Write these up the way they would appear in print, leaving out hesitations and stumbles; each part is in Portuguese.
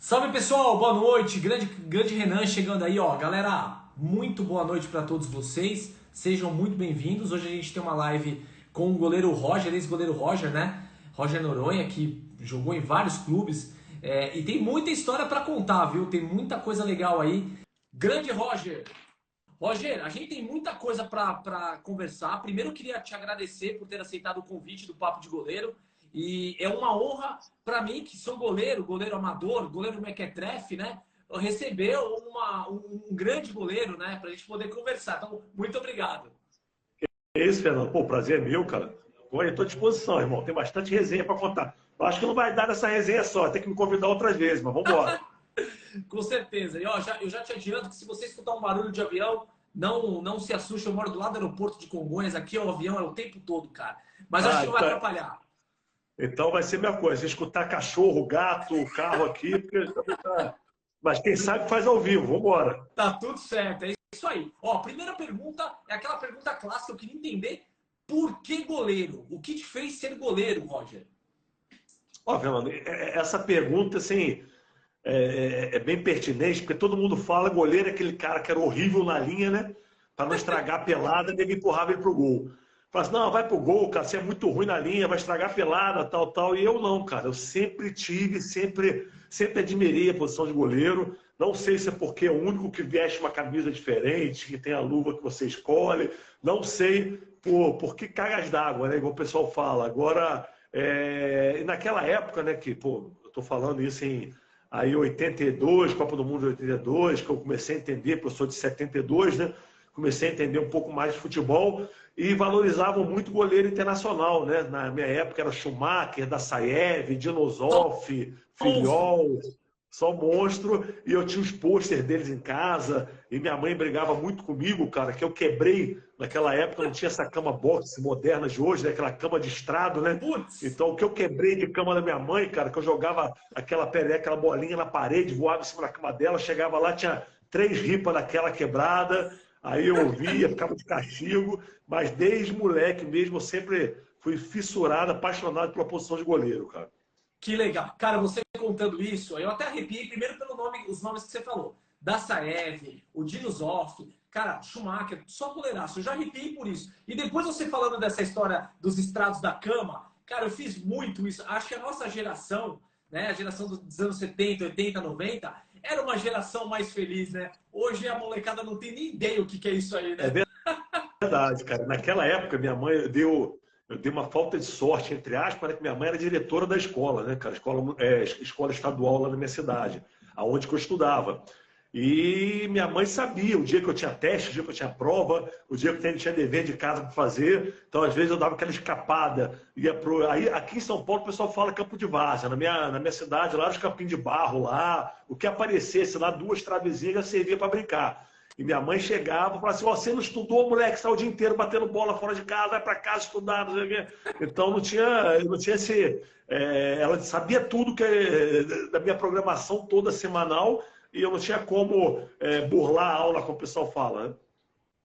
Salve pessoal, boa noite. Grande Renan chegando aí, ó. Galera, muito boa noite para todos vocês. Sejam muito bem-vindos. Hoje a gente tem uma live com o goleiro Roger, ex-goleiro Roger, né? Roger Noronha, que jogou em vários clubes. E tem muita história para contar, viu? Tem muita coisa legal aí. Grande Roger! Roger, a gente tem muita coisa para conversar. Primeiro, eu queria te agradecer por ter aceitado o convite do Papo de Goleiro. E é uma honra para mim, que sou goleiro, goleiro amador, goleiro mequetrefe, né? Receber um grande goleiro, né? Para a gente poder conversar. Então, muito obrigado. É isso, Fernando. Pô, o prazer é meu, cara. Estou à disposição, irmão. Tem bastante resenha para contar. Eu acho que não vai dar nessa resenha só. Tem que me convidar outras vezes, mas vamos embora. Com certeza. E ó, eu já te adianto que se você escutar um barulho de avião, não se assuste. Eu moro do lado do aeroporto de Congonhas. Aqui o avião é o tempo todo, cara. Mas acho que não vai Então, atrapalhar. então vai ser a minha coisa. Escutar cachorro, gato, carro aqui, porque também tá. Mas quem sabe faz ao vivo. Vamos embora. Tá tudo certo, é isso aí. Ó, a primeira pergunta é aquela pergunta clássica. Eu queria entender por que goleiro? O que te fez ser goleiro, Roger? Ó, Fernando, essa pergunta, assim, é bem pertinente, porque todo mundo fala goleiro é aquele cara que era horrível na linha, né? Para não estragar a pelada, ninguém empurrava ele pro gol. Fala assim, não, vai pro gol, cara, você é muito ruim na linha, vai estragar a pelada, tal, tal. E eu não, cara, eu sempre tive, sempre admirei a posição de goleiro. Não sei se é porque é o único que veste uma camisa diferente, que tem a luva que você escolhe. Não sei por que cargas d'água, né? Igual o pessoal fala. Agora, e naquela época, né, que, pô, eu tô falando isso em aí 82, Copa do Mundo de 82, que eu comecei a entender, porque eu sou de 72, né? Comecei a entender um pouco mais de futebol e valorizavam muito goleiro internacional, né? Na minha época era Schumacher, Dassaev, Só Dinozoff, monstro. Filhol, só monstro. E eu tinha os pôster deles em casa e minha mãe brigava muito comigo, cara, que eu quebrei naquela época, não tinha essa cama box moderna de hoje, né? Aquela cama de estrado, né? Putz, Então, o que eu quebrei de cama da minha mãe, cara, que eu jogava aquela pereca, aquela bolinha na parede, voava em cima da cama dela, chegava lá, tinha 3 ripas daquela quebrada. Aí eu ouvia, ficava de castigo, mas desde moleque mesmo eu sempre fui fissurado, apaixonado pela posição de goleiro, cara. que legal. Cara, você contando isso, eu até arrepiei primeiro pelo nome, os nomes que você falou. Dassaev, o Dinozoff, cara, Schumacher, só goleiraço. Eu já arrepiei por isso. E depois você falando dessa história dos estrados da cama, cara, eu fiz muito isso. Acho que a nossa geração, né, a geração dos anos 70, 80, 90, era uma geração mais feliz, né? Hoje a molecada não tem nem ideia o que é isso aí, É né? verdade, cara. Naquela época, minha mãe eu dei uma falta de sorte, entre aspas, né, que minha mãe era diretora da escola, né, cara? Escola estadual lá na minha cidade, aonde que eu estudava. E minha mãe sabia o dia que eu tinha teste, o dia que eu tinha prova, o dia que eu tinha dever de casa para fazer. Então, às vezes, eu dava aquela escapada. Aí, aqui em São Paulo, o pessoal fala campo de várzea. Na minha cidade, lá, os campinhos de barro lá, o que aparecesse lá, 2 travezinhas já servia para brincar. E minha mãe chegava e falava assim: oh, você não estudou, moleque, saiu o dia inteiro batendo bola fora de casa, vai para casa estudar, não sei o quê. Então não tinha esse. Ela sabia tudo da minha programação toda semanal e eu não tinha como burlar a aula, como o pessoal fala. Né?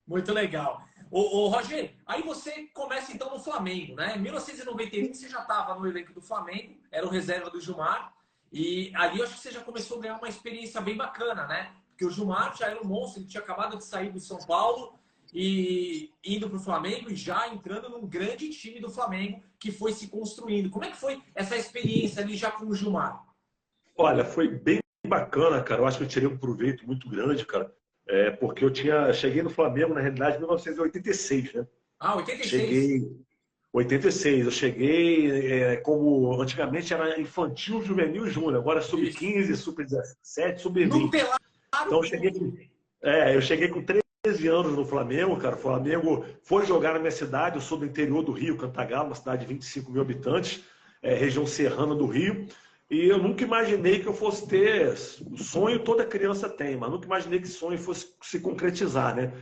Muito legal. Roger, aí você começa então no Flamengo, né? Em 1991 você já estava no elenco do Flamengo, era o reserva do Gilmar, e ali eu acho que você já começou a ganhar uma experiência bem bacana, né? Porque o Gilmar já era um monstro, ele tinha acabado de sair do São Paulo e indo para o Flamengo e já entrando num grande time do Flamengo que foi se construindo. Como é que foi essa experiência ali já com o Gilmar? Olha, foi bem bacana, cara. Eu acho que eu tirei um proveito muito grande, cara. Porque cheguei no Flamengo, na realidade, em 1986, né? Ah, 86. Cheguei 86. Eu cheguei como antigamente era infantil, juvenil e júnior, agora é Isso. sub-15, sub-17, No sub-20. Pelado Então Clube. eu cheguei com 13 anos no Flamengo, cara. O Flamengo foi jogar na minha cidade, eu sou do interior do Rio, Cantagalo, uma cidade de 25 mil habitantes, região serrana do Rio. E eu nunca imaginei que eu fosse ter o sonho toda criança tem, mas nunca imaginei que esse sonho fosse se concretizar, né?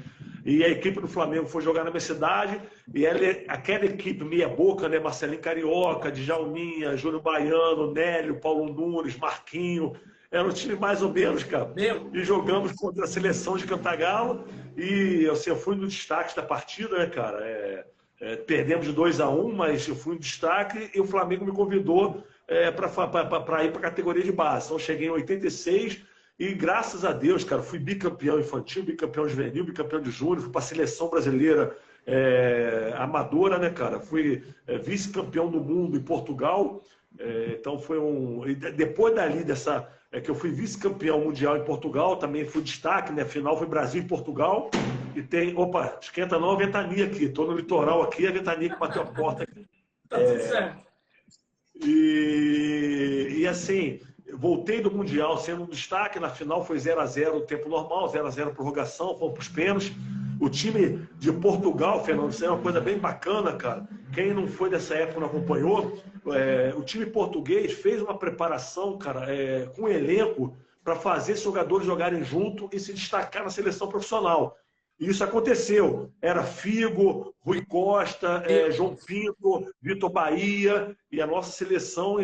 E a equipe do Flamengo foi jogar na minha cidade, e aquela equipe meia boca, né? Marcelinho Carioca, Djalminha, Júlio Baiano, Nélio, Paulo Nunes, Marquinho, era um time mais ou menos, cara. Meu, E jogamos contra a seleção de Cantagalo, e assim, eu fui no destaque da partida, né, cara? Perdemos de 2-1, mas eu fui um destaque e o Flamengo me convidou para ir para a categoria de base. Então, eu cheguei em 86 e, graças a Deus, cara, fui bicampeão infantil, bicampeão juvenil, bicampeão de júnior, fui para a seleção brasileira amadora, né, cara? Fui vice-campeão do mundo em Portugal. Então, foi um... E depois dali, que eu fui vice-campeão mundial em Portugal, também fui destaque, né? Final foi Brasil e Portugal. E tem... Opa, esquenta não, a ventania aqui. Estou no litoral aqui, a ventania que bateu a porta aqui. Tá tudo certo. E assim, voltei do Mundial sendo um destaque. Na final foi 0-0 o tempo normal, 0-0 prorrogação, fomos para os pênaltis. O time de Portugal, Fernando, isso é uma coisa bem bacana, cara. Quem não foi dessa época não acompanhou, o time português fez uma preparação, cara, com elenco para fazer esses jogadores jogarem junto e se destacar na seleção profissional. E isso aconteceu. Era Figo, Rui Costa, João Pinto, Vitor Bahia e a nossa seleção.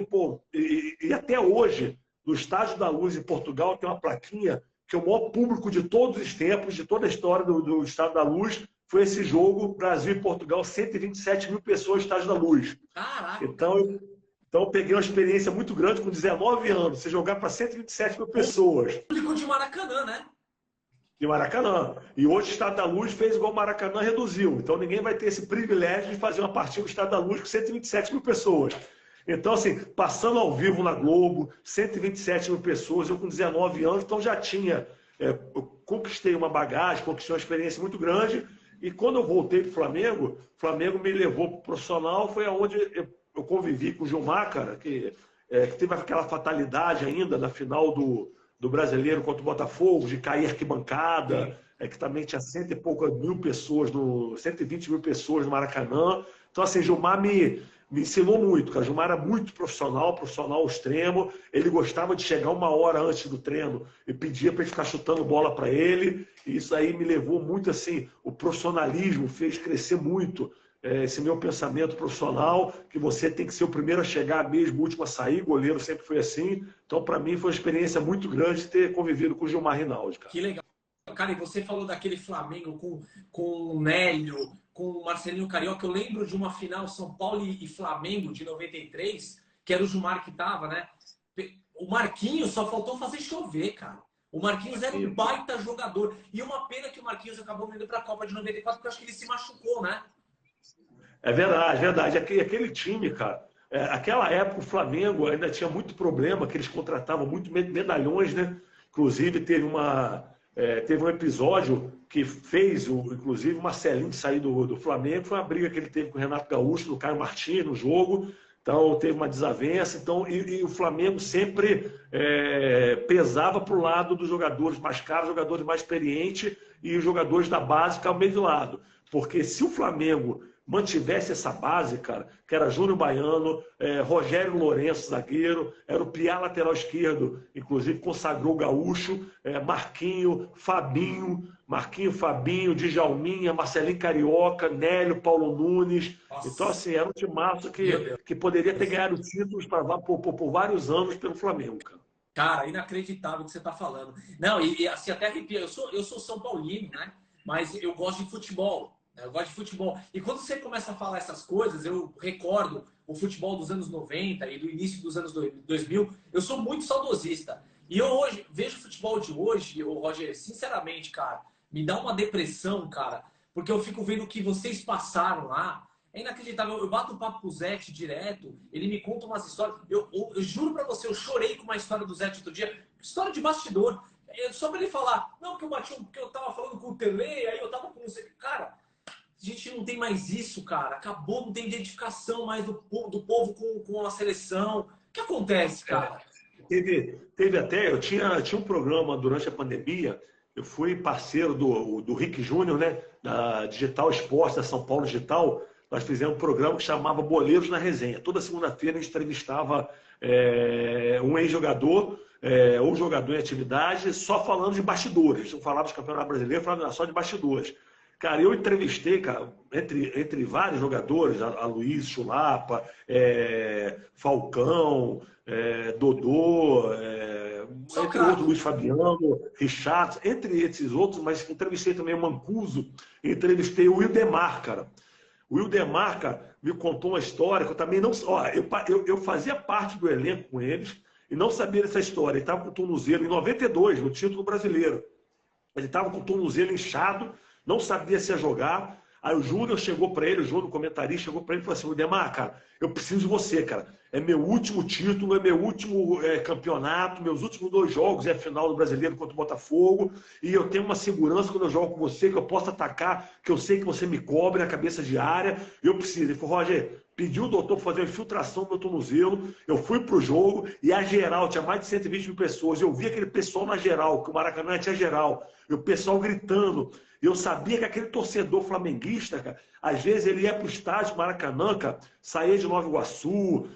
E até hoje, no Estádio da Luz em Portugal, tem uma plaquinha que é o maior público de todos os tempos, de toda a história do Estádio da Luz, foi esse jogo, Brasil e Portugal, 127 mil pessoas no Estádio da Luz. Caraca! Então eu peguei uma experiência muito grande com 19 anos, você jogar para 127 mil pessoas. Público de Maracanã, né? De Maracanã. E hoje o Estado da Luz fez igual o Maracanã, reduziu. Então ninguém vai ter esse privilégio de fazer uma partida do Estado da Luz com 127 mil pessoas. Então, assim, passando ao vivo na Globo, 127 mil pessoas, eu com 19 anos, então já tinha... eu conquistei uma bagagem, conquistei uma experiência muito grande. E quando eu voltei para o Flamengo me levou para o profissional, foi onde eu convivi com o Gilmar, cara, que teve aquela fatalidade ainda na final do Brasileiro contra o Botafogo, de cair arquibancada, que também tinha 100 e poucas mil pessoas, 120 mil pessoas no Maracanã. Então, assim, Gilmar me ensinou muito, cara. Gilmar era muito profissional ao extremo. Ele gostava de chegar uma hora antes do treino e pedia para ele ficar chutando bola para ele. E isso aí me levou muito, assim, o profissionalismo fez crescer muito esse meu pensamento profissional, que você tem que ser o primeiro a chegar mesmo, o último a sair. Goleiro sempre foi assim. Então, para mim, foi uma experiência muito grande ter convivido com o Gilmar Rinaldi, cara. Que legal. Cara, e você falou daquele Flamengo com o Nélio, com o Marcelinho Carioca. Eu lembro de uma final São Paulo e Flamengo de 93, que era o Gilmar que tava, né? O Marquinhos só faltou fazer chover, cara. O Marquinhos era um baita jogador. E uma pena que o Marquinhos acabou indo para a Copa de 94, porque eu acho que ele se machucou, né? É verdade, verdade. Aquele time, cara, aquela época o Flamengo ainda tinha muito problema, que eles contratavam muito medalhões, né? Inclusive teve um episódio que fez, inclusive, o Marcelinho sair do Flamengo, foi uma briga que ele teve com o Renato Gaúcho, no Caio Martins, no jogo. Então teve uma desavença. Então, e o Flamengo sempre pesava para o lado dos jogadores mais caros, jogadores mais experientes, e os jogadores da base ficavam meio de lado. Porque se o Flamengo mantivesse essa base, cara, que era Júnior Baiano, Rogério Lourenço, zagueiro, era o Piá, lateral esquerdo, inclusive consagrou o Gaúcho, Marquinho, Fabinho, Djalminha, Marcelinho Carioca, Nélio, Paulo Nunes. Nossa. Então, assim, era um timaço que poderia ter ganhado títulos por vários anos pelo Flamengo, cara. Cara, inacreditável o que você está falando. Não, e assim, até arrepia. Eu sou São Paulino, né? Mas eu gosto de futebol. Eu gosto de futebol. E quando você começa a falar essas coisas, eu recordo o futebol dos anos 90 e do início dos anos 2000. Eu sou muito saudosista. E eu hoje vejo o futebol de hoje, Roger, sinceramente, cara, me dá uma depressão, cara. Porque eu fico vendo o que vocês passaram lá. É inacreditável. Eu bato um papo com o Zete direto, ele me conta umas histórias. Eu juro pra você, eu chorei com uma história do Zete outro dia. História de bastidor. Só pra ele falar, não, porque eu tava falando com o Tele, aí eu tava com você. Cara, a gente não tem mais isso, cara. Acabou, não tem identificação mais do povo com a seleção. O que acontece, cara? Teve até, eu tinha um programa durante a pandemia, eu fui parceiro do Rick Júnior, né? Da Digital Esporte, da São Paulo Digital. Nós fizemos um programa que chamava Boleiros na Resenha. Toda segunda-feira a gente entrevistava um ex-jogador ou jogador em atividade, só falando de bastidores. Não falava de campeonato brasileiro, falava só de bastidores. Cara, eu entrevistei, cara, entre vários jogadores, a Luiz Chulapa, Falcão, Dodô, entre outros, Luiz Fabiano, Richard, entre esses outros, mas entrevistei também o Mancuso, entrevistei o Ildemar, cara. O Wildemar, cara, me contou uma história que eu também não... Ó, eu fazia parte do elenco com eles e não sabia dessa história. Ele estava com o tornozelo em 92, no título brasileiro. Ele estava com o tornozelo inchado, não sabia se ia jogar. Aí o Júnior chegou para ele, o Júnior, comentarista, chegou para ele e falou assim: Wildemar, cara, eu preciso de você, cara. É meu último título, é meu último campeonato, meus últimos 2 jogos é a final do Brasileiro contra o Botafogo. E eu tenho uma segurança quando eu jogo com você, que eu posso atacar, que eu sei que você me cobre na cabeça de área. Eu preciso. Ele falou: Roger, pediu o doutor para fazer uma infiltração do meu tornozelo. Eu fui pro jogo e a geral, tinha mais de 120 mil pessoas. Eu vi aquele pessoal na geral, que o Maracanã tinha geral. E o pessoal gritando. Eu sabia que aquele torcedor flamenguista, cara, às vezes ele ia para o estádio Maracanã, cara, saía de Nova Iguaçu,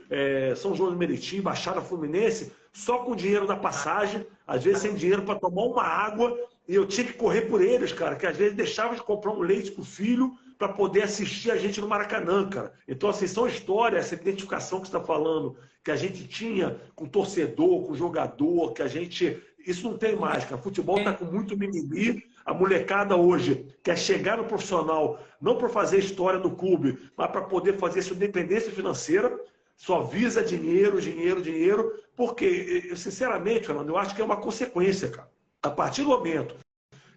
São João do Meriti, Baixada Fluminense, só com dinheiro da passagem, às vezes sem dinheiro para tomar uma água, e eu tinha que correr por eles, cara, que às vezes deixava de comprar um leite para o filho para poder assistir a gente no Maracanã, cara. Então, assim, são histórias, essa identificação que você está falando, que a gente tinha com torcedor, com jogador, que a gente... Isso não tem mais, cara. Futebol está com muito mimimi. A molecada hoje quer chegar no profissional, não para fazer história do clube, mas para poder fazer sua independência financeira. Só visa dinheiro, dinheiro, dinheiro. Porque, sinceramente, Fernando, eu acho que é uma consequência, cara. A partir do momento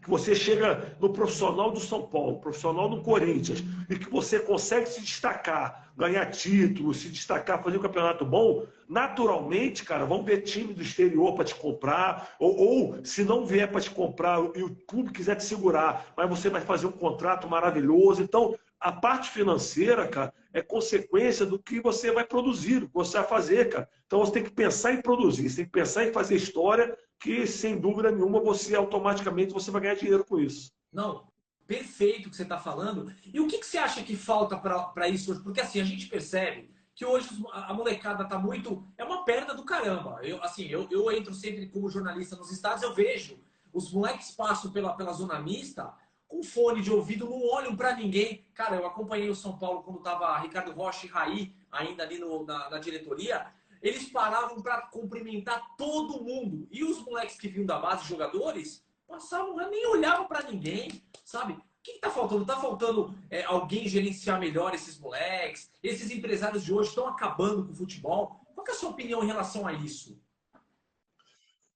que você chega no profissional do São Paulo, profissional do Corinthians, e que você consegue se destacar, ganhar títulos, se destacar, fazer um campeonato bom, naturalmente, cara, vão ver time do exterior para te comprar, ou se não vier para te comprar e o clube quiser te segurar, mas você vai fazer um contrato maravilhoso. Então, a parte financeira, cara, é consequência do que você vai produzir, do que você vai fazer, cara. Então, você tem que pensar em produzir, você tem que pensar em fazer história, que, sem dúvida nenhuma, você automaticamente você vai ganhar dinheiro com isso. Não, perfeito o que você está falando. E o que você acha que falta para isso hoje? Porque assim, a gente percebe que hoje a molecada está muito... É uma perda do caramba. Eu entro sempre como jornalista nos estádios, eu vejo os moleques passam pela zona mista com fone de ouvido, não olham para ninguém. Cara, eu acompanhei o São Paulo quando estava Ricardo Rocha e Raí ainda ali na diretoria. Eles paravam para cumprimentar todo mundo. E os moleques que vinham da base, jogadores, passavam, nem olhavam para ninguém, sabe? O que está faltando? Está faltando alguém gerenciar melhor esses moleques? Esses empresários de hoje estão acabando com o futebol? Qual é a sua opinião em relação a isso?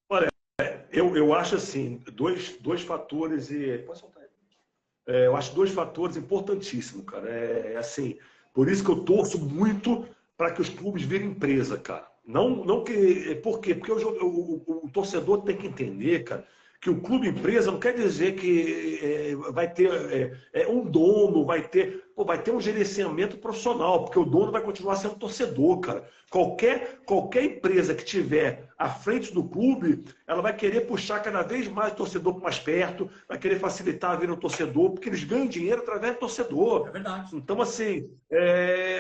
Olha, eu acho assim, dois fatores e... Pode soltar aí. Eu acho 2 fatores importantíssimos, cara. Assim, por isso que eu torço muito para que os clubes virem empresa, cara. Não que... Por quê? Porque o torcedor tem que entender, cara, que o clube empresa não quer dizer que vai ter um dono, vai ter um gerenciamento profissional, porque o dono vai continuar sendo torcedor, cara. Qualquer empresa que tiver à frente do clube, ela vai querer puxar cada vez mais o torcedor para mais perto, vai querer facilitar a vida do torcedor, porque eles ganham dinheiro através do torcedor. É verdade. Então, assim,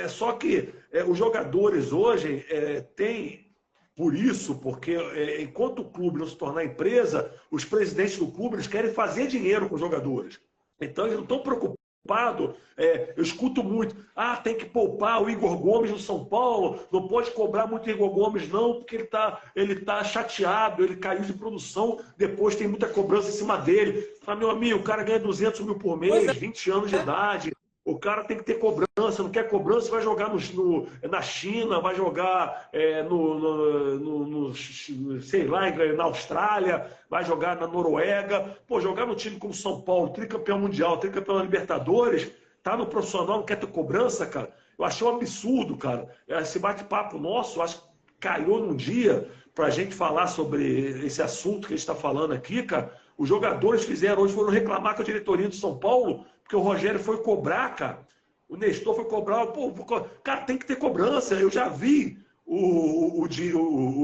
só que os jogadores hoje têm... Por isso, porque enquanto o clube não se tornar empresa, os presidentes do clube eles querem fazer dinheiro com os jogadores. Então, eles não estão preocupados. Eu escuto muito, tem que poupar o Igor Gomes no São Paulo, não pode cobrar muito o Igor Gomes não, porque ele tá chateado, ele caiu de produção, depois tem muita cobrança em cima dele. Fala, meu amigo, o cara ganha 200 mil por mês, 20 anos de idade. O cara tem que ter cobrança, não quer cobrança, vai jogar na China, vai jogar sei lá, na Austrália, vai jogar na Noruega. Pô, jogar no time como São Paulo, tricampeão mundial, tricampeão da Libertadores, tá no profissional, não quer ter cobrança, cara. Eu achei um absurdo, cara. Esse bate-papo nosso, acho que calhou num dia para a gente falar sobre esse assunto que a gente está falando aqui, cara. Os jogadores fizeram hoje, foram reclamar com a diretoria do São Paulo, porque o Rogério foi cobrar, cara. O Nestor foi cobrar. Pô, cara, tem que ter cobrança. Eu já vi o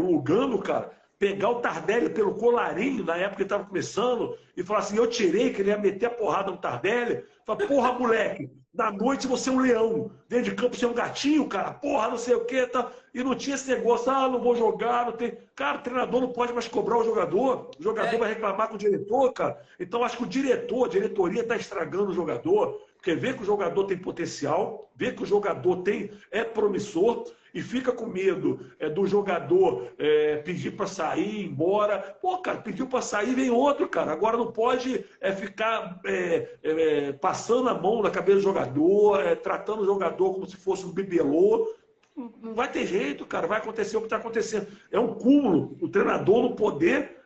Lugano, cara, pegar o Tardelli pelo colarinho, na época que ele estava começando, e falar assim, eu tirei, que ele ia meter a porrada no Tardelli. Fala, porra, moleque, na noite você é um leão, dentro de campo você é um gatinho, cara, porra, não sei o quê, tá? E não tinha esse negócio, não vou jogar, não tem... Cara, o treinador não pode mais cobrar o jogador vai reclamar com o diretor, cara. Então, acho que a diretoria está estragando o jogador, Porque vê que o jogador tem potencial, vê que o jogador é promissor e fica com medo do jogador pedir para sair, ir embora. Pô, cara, pediu para sair, vem outro, cara. Agora não pode ficar passando a mão na cabeça do jogador, tratando o jogador como se fosse um bibelô. Não vai ter jeito, cara. Vai acontecer o que está acontecendo. É um cúmulo o treinador não poder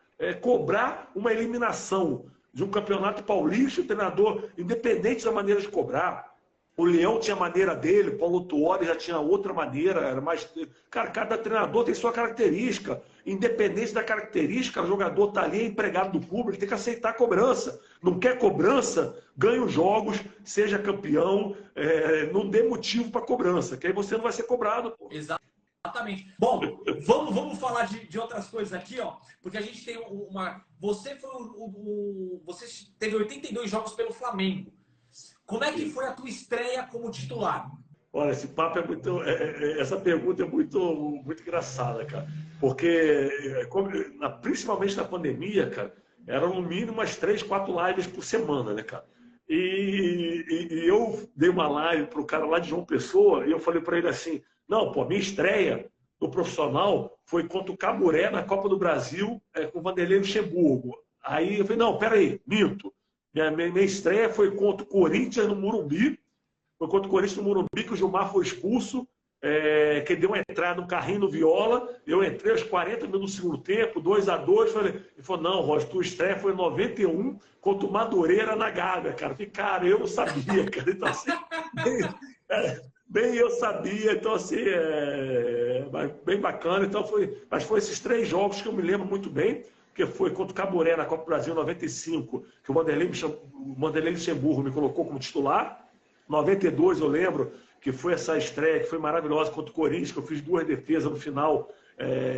cobrar uma eliminação de um campeonato paulista, o treinador, independente da maneira de cobrar. O Leão tinha a maneira dele, o Paulo Tuori já tinha outra maneira, era mais. Cara, cada treinador tem sua característica. Independente da característica, o jogador está ali, é empregado do público, tem que aceitar a cobrança. Não quer cobrança, ganha os jogos, seja campeão, não dê motivo para cobrança, que aí você não vai ser cobrado. Pô. Exatamente. Bom, vamos falar de outras coisas aqui, ó, porque a gente tem uma. Você você teve 82 jogos pelo Flamengo. Como é que foi a tua estreia como titular? Olha, esse papo é muito. Essa pergunta é muito, muito engraçada, cara. Porque, principalmente na pandemia, cara, eram no mínimo umas 3, 4 lives por semana, né, cara? E eu dei uma live para o cara lá de João Pessoa e eu falei para ele assim: não, pô, minha estreia no profissional foi contra o Caburé na Copa do Brasil com o Vanderlei Luxemburgo. Aí eu falei: não, peraí, minto. Minha estreia foi contra o Corinthians no Morumbi. Foi contra o Corinthians no Morumbi que o Gilmar foi expulso, que deu uma entrada no carrinho no Viola. Eu entrei aos 40 minutos do segundo tempo, 2-2. Ele falou: não, Rocha, tua estreia foi em 91 contra o Madureira na Gávea, cara. Eu falei: cara, eu não sabia, cara. Então, assim, bem eu sabia. Então, assim, bem bacana. Então, mas foi esses 3 jogos que eu me lembro muito bem. Que foi contra o Caburé na Copa do Brasil 95, que o Vanderlei Luxemburgo me colocou como titular. 92 eu lembro que foi essa estreia que foi maravilhosa contra o Corinthians, que eu fiz 2 defesas no final,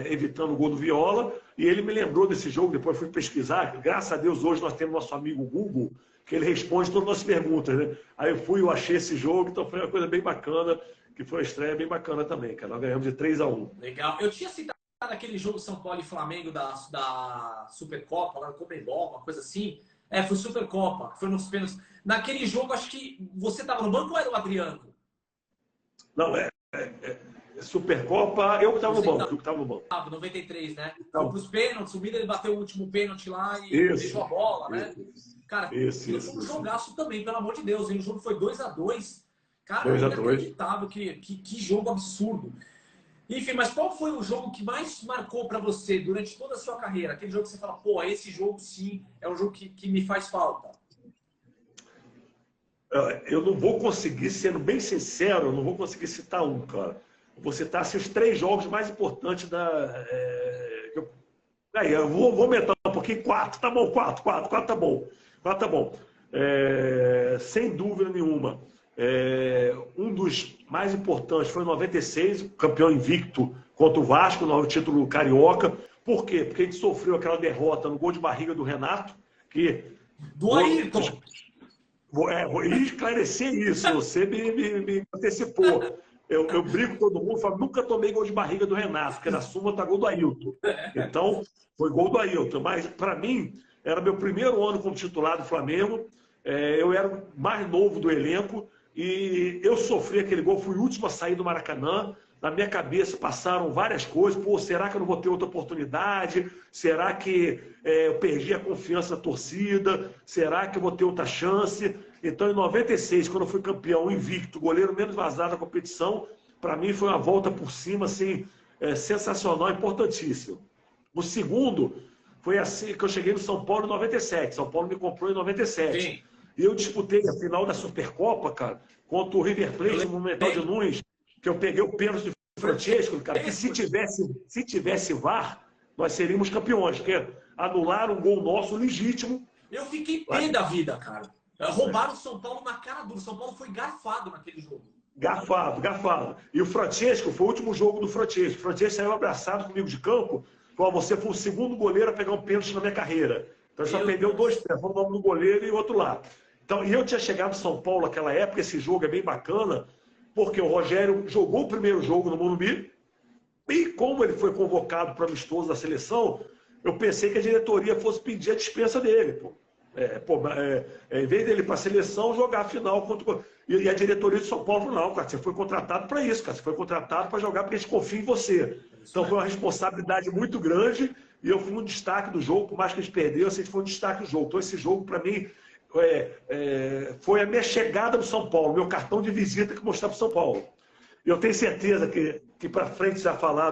evitando o gol do Viola. E ele me lembrou desse jogo, depois fui pesquisar. Graças a Deus hoje nós temos nosso amigo Google, que ele responde todas as nossas perguntas, né? Aí eu achei esse jogo, então foi uma coisa bem bacana, que foi uma estreia bem bacana também, cara. Nós ganhamos de 3-1. Legal. Eu tinha citado aquele jogo São Paulo e Flamengo da Supercopa, lá no Comembol, uma coisa assim. Foi Supercopa, foi nos pênaltis. Naquele jogo, acho que você estava no banco ou era o Adriano? Não, Supercopa, eu que estava no banco. Eu que estava no banco. 93, né? Foi para os pênaltis, o Miller bateu o último pênalti lá e deixou a bola, né? Cara, foi um jogaço também, pelo amor de Deus. E o jogo foi 2-2. Cara, é inacreditável, que jogo absurdo. Enfim, mas qual foi o jogo que mais marcou para você durante toda a sua carreira? Aquele jogo que você fala: pô, esse jogo sim é um jogo que me faz falta. Eu não vou conseguir, sendo bem sincero, eu não vou conseguir citar um, cara. Eu vou citar assim, os 3 jogos mais importantes Aí, eu vou aumentar um pouquinho, 4, tá bom, 4 tá bom. 4 tá bom. Sem dúvida nenhuma. Um dos mais importantes foi em 96, campeão invicto contra o Vasco, no título carioca. Por quê? Porque a gente sofreu aquela derrota no gol de barriga do Renato, do Ayrton. Vou esclarecer isso, você me antecipou. Eu brigo com todo mundo, falo: nunca tomei gol de barriga do Renato, porque na súmula tá gol do Ailton. Então, foi gol do Ailton. Mas, para mim, era meu primeiro ano como titular do Flamengo. Eu era o mais novo do elenco e eu sofri aquele gol. Fui o último a sair do Maracanã. Na minha cabeça passaram várias coisas. Pô, será que eu não vou ter outra oportunidade? Será que eu perdi a confiança da torcida? Será que eu vou ter outra chance? Então, em 96, quando eu fui campeão invicto, goleiro menos vazado da competição, para mim foi uma volta por cima assim, sensacional, importantíssimo. O segundo foi assim que eu cheguei no São Paulo em 97. São Paulo me comprou em 97. Sim. E eu disputei a final da Supercopa, cara, contra o River Plate no Monumental de Nunes, que eu peguei o pênalti de Francesco, cara, que se tivesse VAR, nós seríamos campeões, porque anularam um gol nosso legítimo. Eu fiquei pé da vida, cara. Roubaram o São Paulo na cara dura. O São Paulo foi garfado naquele jogo. Garfado. E o Francesco, foi o último jogo do Francesco. O Francesco saiu abraçado comigo de campo. Falou: você foi o segundo goleiro a pegar um pênalti na minha carreira. Então só perdeu 2 pênaltis, um nome do goleiro e outro lá. Então, e eu tinha chegado em São Paulo naquela época, esse jogo é bem bacana, porque o Rogério jogou o primeiro jogo no Morumbi, e como ele foi convocado para amistoso da seleção, eu pensei que a diretoria fosse pedir a dispensa dele. Pô. Em vez dele ir para a seleção, jogar a final contra. E a diretoria de São Paulo, não, cara, você foi contratado para isso, cara. Você foi contratado para jogar porque a gente confia em você. Então foi uma responsabilidade muito grande e eu fui um destaque do jogo, por mais que a gente perdeu, a gente foi um destaque do jogo. Então esse jogo, para mim, foi a minha chegada no São Paulo, meu cartão de visita que mostrava para São Paulo. E eu tenho certeza que para frente você vai falar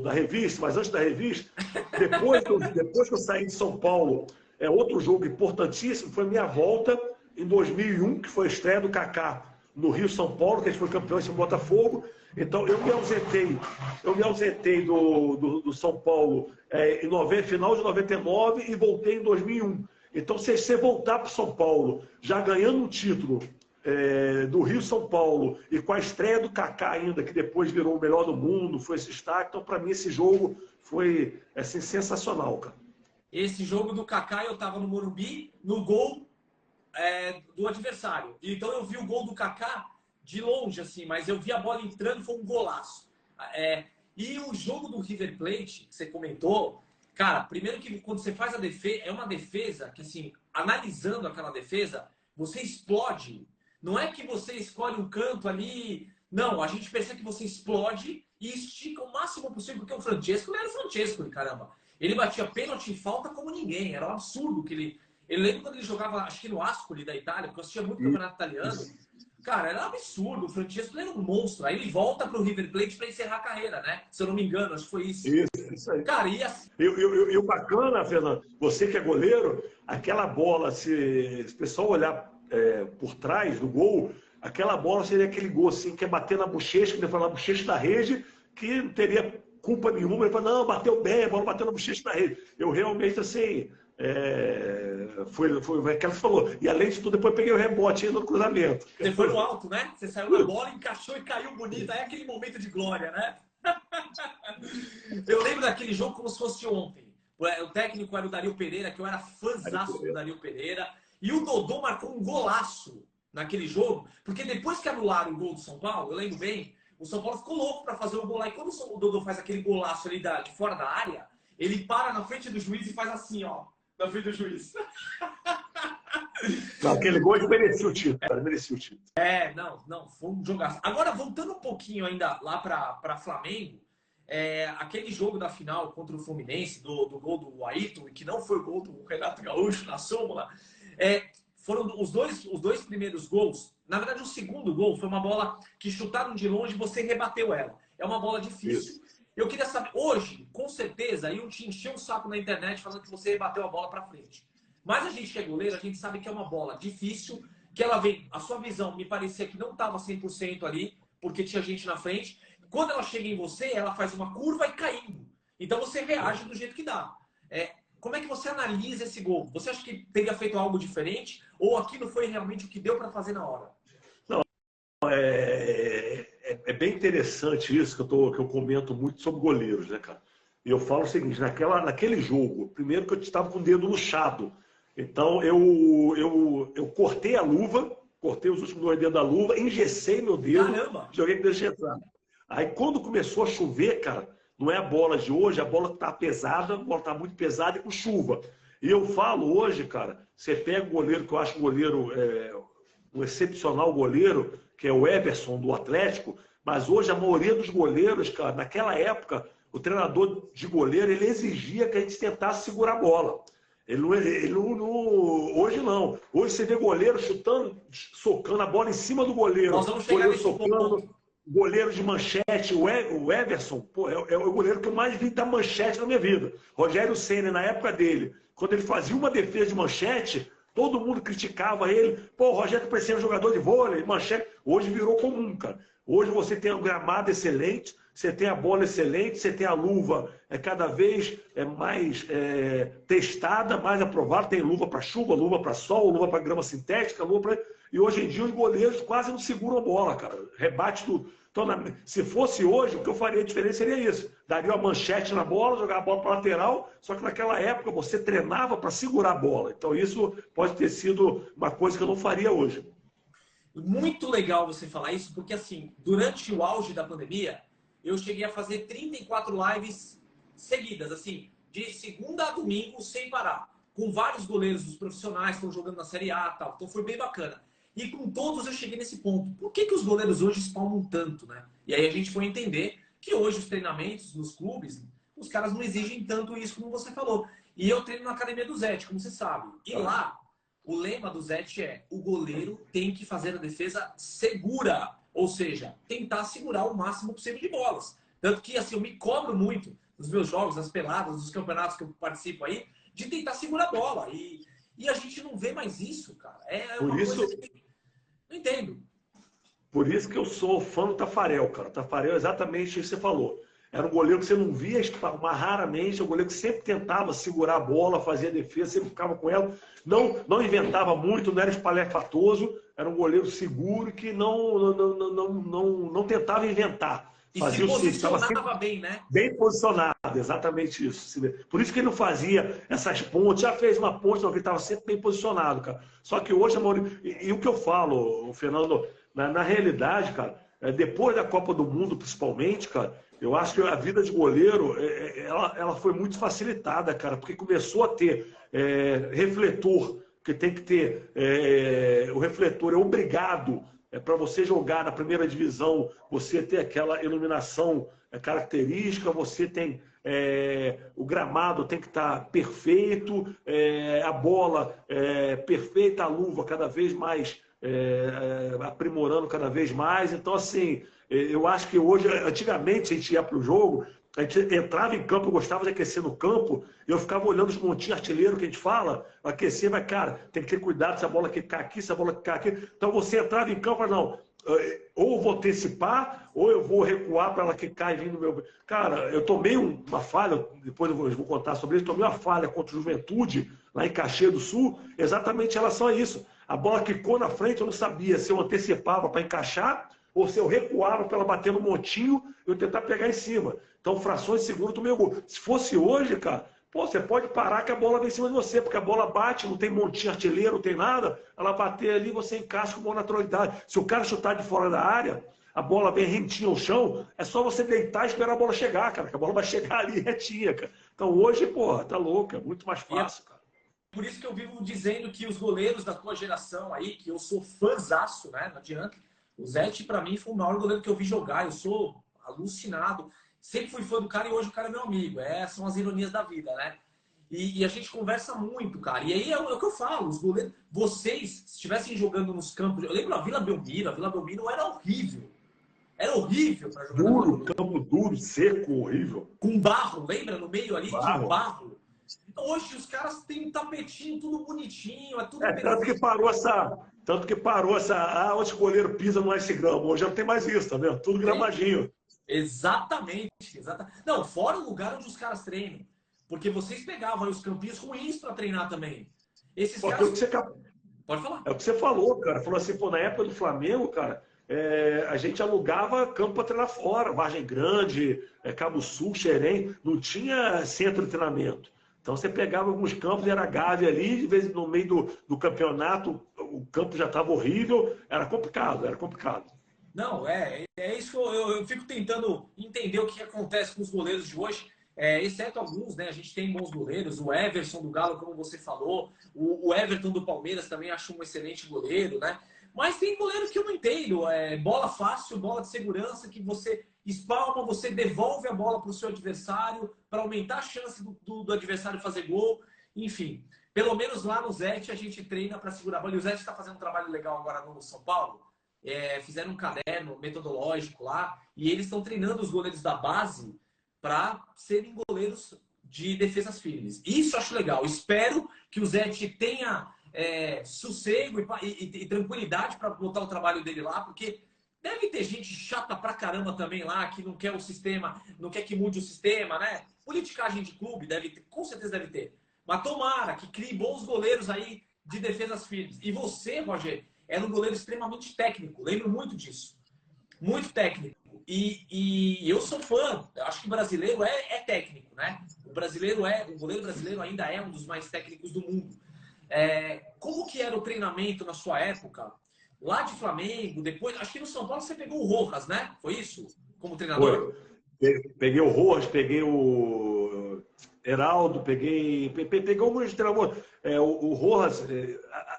da revista, mas antes da revista, depois que eu saí de São Paulo, outro jogo importantíssimo foi a minha volta em 2001, que foi a estreia do Kaká no Rio São Paulo, que a gente foi campeão em Botafogo. Então eu me ausentei do São Paulo final de 99 e voltei em 2001. Então, se você voltar para o São Paulo, já ganhando um título do Rio São Paulo e com a estreia do Kaká ainda, que depois virou o melhor do mundo, foi esse destaque. Então, para mim, esse jogo foi assim, sensacional, cara. Esse jogo do Kaká, eu estava no Morumbi, no gol do adversário. Então, eu vi o gol do Kaká de longe, assim, mas eu vi a bola entrando, foi um golaço. E o jogo do River Plate, que você comentou, cara, primeiro que quando você faz a defesa, é uma defesa que, assim, analisando aquela defesa, você explode. Não é que você escolhe um canto ali. Não, a gente percebe que você explode e estica o máximo possível, porque o Francesco, ele era o Francesco, caramba. Ele batia pênalti e falta como ninguém. Era um absurdo que ele... Eu lembro quando ele jogava, acho que no Ascoli da Itália, porque eu assistia muito campeonato italiano. Cara, era um absurdo. O Francesco era um monstro. Aí ele volta pro River Plate para encerrar a carreira, né? Se eu não me engano, acho que foi isso. Isso aí. Cara, e assim... E o bacana, Fernando, você que é goleiro, aquela bola, se o pessoal olhar por trás do gol, aquela bola seria aquele gol assim, que é bater na bochecha, que ele fala na bochecha da rede, que não teria culpa nenhuma. Ele fala, não, bateu bem, a bola bateu na bochecha da rede. Eu realmente, assim, foi aquela que você falou. E além de tudo, depois peguei o rebote ainda no cruzamento. Você foi no alto, né? Você saiu na bola, encaixou e caiu bonito. Aí é aquele momento de glória, né? Eu lembro daquele jogo como se fosse ontem. O técnico era o Dario Pereira, que eu era fãzaço do Dario Pereira. E o Dodô marcou um golaço naquele jogo, porque depois que anularam o gol do São Paulo, eu lembro bem, o São Paulo ficou louco para fazer o gol lá. E quando o Dodô faz aquele golaço ali de fora da área, ele para na frente do juiz e faz assim, ó, na frente do juiz. Não, aquele gol ele merecia o título, cara, merecia o título. Não, foi um jogaço. Agora, voltando um pouquinho ainda lá para Flamengo, aquele jogo da final contra o Fluminense, do gol do Ayrton, que não foi o gol do Renato Gaúcho na súmula, foram os dois primeiros gols. Na verdade, o segundo gol foi uma bola que chutaram de longe e você rebateu ela. É uma bola difícil. Isso. Eu queria saber, hoje, com certeza, iam te encher um saco na internet falando que você rebateu a bola para frente. Mas a gente que é goleiro, a gente sabe que é uma bola difícil, que ela vem, a sua visão me parecia que não estava 100% ali, porque tinha gente na frente. Quando ela chega em você, ela faz uma curva e caindo. Então você reage do jeito que dá. Como é que você analisa esse gol? Você acha que teria feito algo diferente? Ou aquilo foi realmente o que deu para fazer na hora? Não, é bem interessante isso que eu comento muito sobre goleiros, né, cara? E eu falo o seguinte, naquele jogo, primeiro que eu estava com o dedo luxado. Então eu cortei a luva, cortei os últimos 2 dedos da luva, engessei meu dedo, Caramba! Joguei com o dedo entrado. Aí quando começou a chover, cara, não é a bola de hoje, a bola tá pesada, a bola tá muito pesada e com chuva. E eu falo hoje, cara, você pega o goleiro, que eu acho um goleiro, um excepcional goleiro, que é o Everson do Atlético, mas hoje a maioria dos goleiros, cara, naquela época, o treinador de goleiro, ele exigia que a gente tentasse segurar a bola. Hoje não. Hoje você vê goleiro chutando, socando a bola em cima do goleiro. Nós vamos chegar nesse ponto. Goleiro de manchete, o Everson, é o goleiro que eu mais vi dar manchete na minha vida. Rogério Ceni, na época dele, quando ele fazia uma defesa de manchete, todo mundo criticava ele. Pô, o Rogério parecia um jogador de vôlei, manchete. Hoje virou comum, cara. Hoje você tem um gramado excelente, você tem a bola excelente, você tem a luva cada vez mais testada, mais aprovada. Tem luva para chuva, luva para sol, luva para grama sintética, luva para... E hoje em dia os goleiros quase não seguram a bola, cara. Rebate tudo. Então, se fosse hoje, o que eu faria diferente seria isso. Daria uma manchete na bola, jogar a bola para lateral, só que naquela época você treinava para segurar a bola. Então isso pode ter sido uma coisa que eu não faria hoje. Muito legal você falar isso, porque assim, durante o auge da pandemia, eu cheguei a fazer 34 lives seguidas, assim, de segunda a domingo, sem parar. com vários goleiros dos profissionais que estão jogando na Série A e tal. Então foi bem bacana. E com todos eu cheguei nesse ponto. Por que os goleiros hoje espalmam tanto, né? E aí a gente foi entender que hoje os treinamentos nos clubes, os caras não exigem tanto isso como você falou. E eu treino na academia do Zete, como você sabe. E lá, o lema do Zete é: o goleiro tem que fazer a defesa segura. Ou seja, tentar segurar o máximo possível de bolas. Tanto que, assim, eu me cobro muito nos meus jogos, nas peladas, nos campeonatos que eu participo aí, de tentar segurar a bola. E a gente não vê mais isso, cara. É uma coisa que... Não entendo. Por isso que eu sou fã do Tafarel, cara. O Tafarel é exatamente o que você falou. Era um goleiro que você não via mas raramente, é um goleiro que sempre tentava segurar a bola, fazia a defesa, sempre ficava com ela. Não inventava muito, não era espalhafatoso, era um goleiro seguro que não tentava inventar. E fazia se posicionava bem, né? Bem posicionado, exatamente isso. Por isso que ele não fazia essas pontes, já fez uma ponte, não, ele estava sempre bem posicionado, cara. Só que hoje, e o que eu falo, Fernando, na realidade, cara, depois da Copa do Mundo, principalmente, cara, eu acho que a vida de goleiro, ela foi muito facilitada, cara, porque começou a ter refletor, que tem que ter, o refletor é obrigado para você jogar na primeira divisão, você ter aquela iluminação característica, você tem o gramado tem que estar perfeito, a bola perfeita, a luva cada vez mais aprimorando cada vez mais. Então, assim, eu acho que hoje, antigamente, a gente ia para o jogo, a gente entrava em campo, eu gostava de aquecer no campo, eu ficava olhando os montinhos artilheiros que a gente fala, aquecer, mas, cara, tem que ter cuidado se a bola quicar aqui, se a bola quicar aqui. Então você entrava em campo e não, ou eu vou antecipar, ou eu vou recuar para ela quicar e vir no meu... Cara, eu tomei uma falha, depois eu vou contar sobre isso, tomei uma falha contra o Juventude, lá em Caxias do Sul, exatamente em relação a isso. A bola quicou na frente, eu não sabia se eu antecipava para encaixar, ou se eu recuava para ela bater no montinho e eu tentar pegar em cima. Então, frações de segundo, tomei o gol. Se fosse hoje, cara, pô, você pode parar que a bola vem em cima de você, porque a bola bate, não tem montinho artilheiro, não tem nada, ela bater ali, você encaixa com boa naturalidade. Se o cara chutar de fora da área, a bola vem rentinha ao chão, é só você deitar e esperar a bola chegar, cara, que a bola vai chegar ali retinha, cara. Então, hoje, pô, tá louco, é muito mais fácil, cara. Por isso que eu vivo dizendo que os goleiros da tua geração aí, que eu sou fãzaço, né, não adianta. O Zete, pra mim, foi o maior goleiro que eu vi jogar. Eu sou alucinado. Sempre fui fã do cara e hoje o cara é meu amigo. São as ironias da vida, né? E a gente conversa muito, cara. E aí é o que eu falo. Os goleiros, vocês, se estivessem jogando nos campos... Eu lembro a Vila Belmiro. A Vila Belmiro era horrível. Era horrível pra jogar. Duro, campo duro, seco, horrível. Com barro, lembra? No meio ali barro. tinha barro. Hoje os caras têm um tapetinho, tudo bonitinho, é tudo tanto que parou essa. Onde o goleiro pisa no ice grama. Hoje não tem mais isso, tá vendo? Tudo gramadinho. Exatamente. Não, fora o lugar onde os caras treinam. Porque vocês pegavam aí os campinhos ruins para treinar também. Esses caras. Pode falar. É o que você falou, cara. Falou assim, pô, na época do Flamengo, cara, a gente alugava campo para treinar fora. Vargem Grande, Cabo Sul, Xerém. Não tinha centro de treinamento. Então você pegava alguns campos, era Gávea ali, de vez no meio do campeonato, o campo já estava horrível, era complicado, era complicado. Não, é isso que eu fico tentando entender o que acontece com os goleiros de hoje, exceto alguns, né? A gente tem bons goleiros, o Everson do Galo, como você falou, o Everton do Palmeiras também acho um excelente goleiro, né? Mas tem goleiros que eu não entendo, bola fácil, bola de segurança, que você espalma, você devolve a bola para o seu adversário, para aumentar a chance do adversário fazer gol. Enfim, pelo menos lá no Zete a gente treina para segurar a bola. E o Zete está fazendo um trabalho legal agora no São Paulo. Fizeram um caderno metodológico lá e eles estão treinando os goleiros da base para serem goleiros de defesas firmes. Isso eu acho legal. Espero que o Zete tenha sossego e tranquilidade para botar o trabalho dele lá, porque deve ter gente chata pra caramba também lá, que não quer o sistema, não quer que mude o sistema, né? Politicagem de clube, deve ter, com certeza deve ter. Mas tomara que crie bons goleiros aí de defesas firmes. E você, Roger, era um goleiro extremamente técnico, lembro muito disso. Muito técnico. E eu sou fã, eu acho que o brasileiro é técnico, né? O goleiro brasileiro ainda é um dos mais técnicos do mundo. Como que era o treinamento na sua época? Lá de Flamengo, depois, acho que no São Paulo você pegou o Rojas, né? Foi isso? Como treinador? Peguei o Rojas, peguei o Heraldo, peguei alguns treinadores. O Rojas,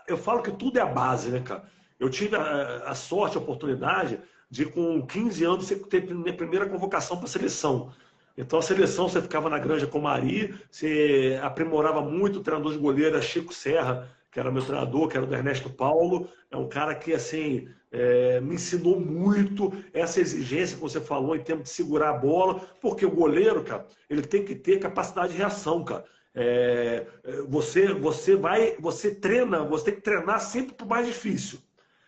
eu falo que tudo é a base, né, cara? Eu tive a sorte, a oportunidade de, com 15 anos, ter minha primeira convocação para a seleção. Então, a seleção, você ficava na Granja Comari, você aprimorava muito. O treinador de goleiro era Chico Serra, que era meu treinador, que era do Ernesto Paulo. É um cara que, assim, me ensinou muito essa exigência que você falou em termos de segurar a bola, porque o goleiro, cara, ele tem que ter capacidade de reação, cara. Você treina, você tem que treinar sempre para o mais difícil.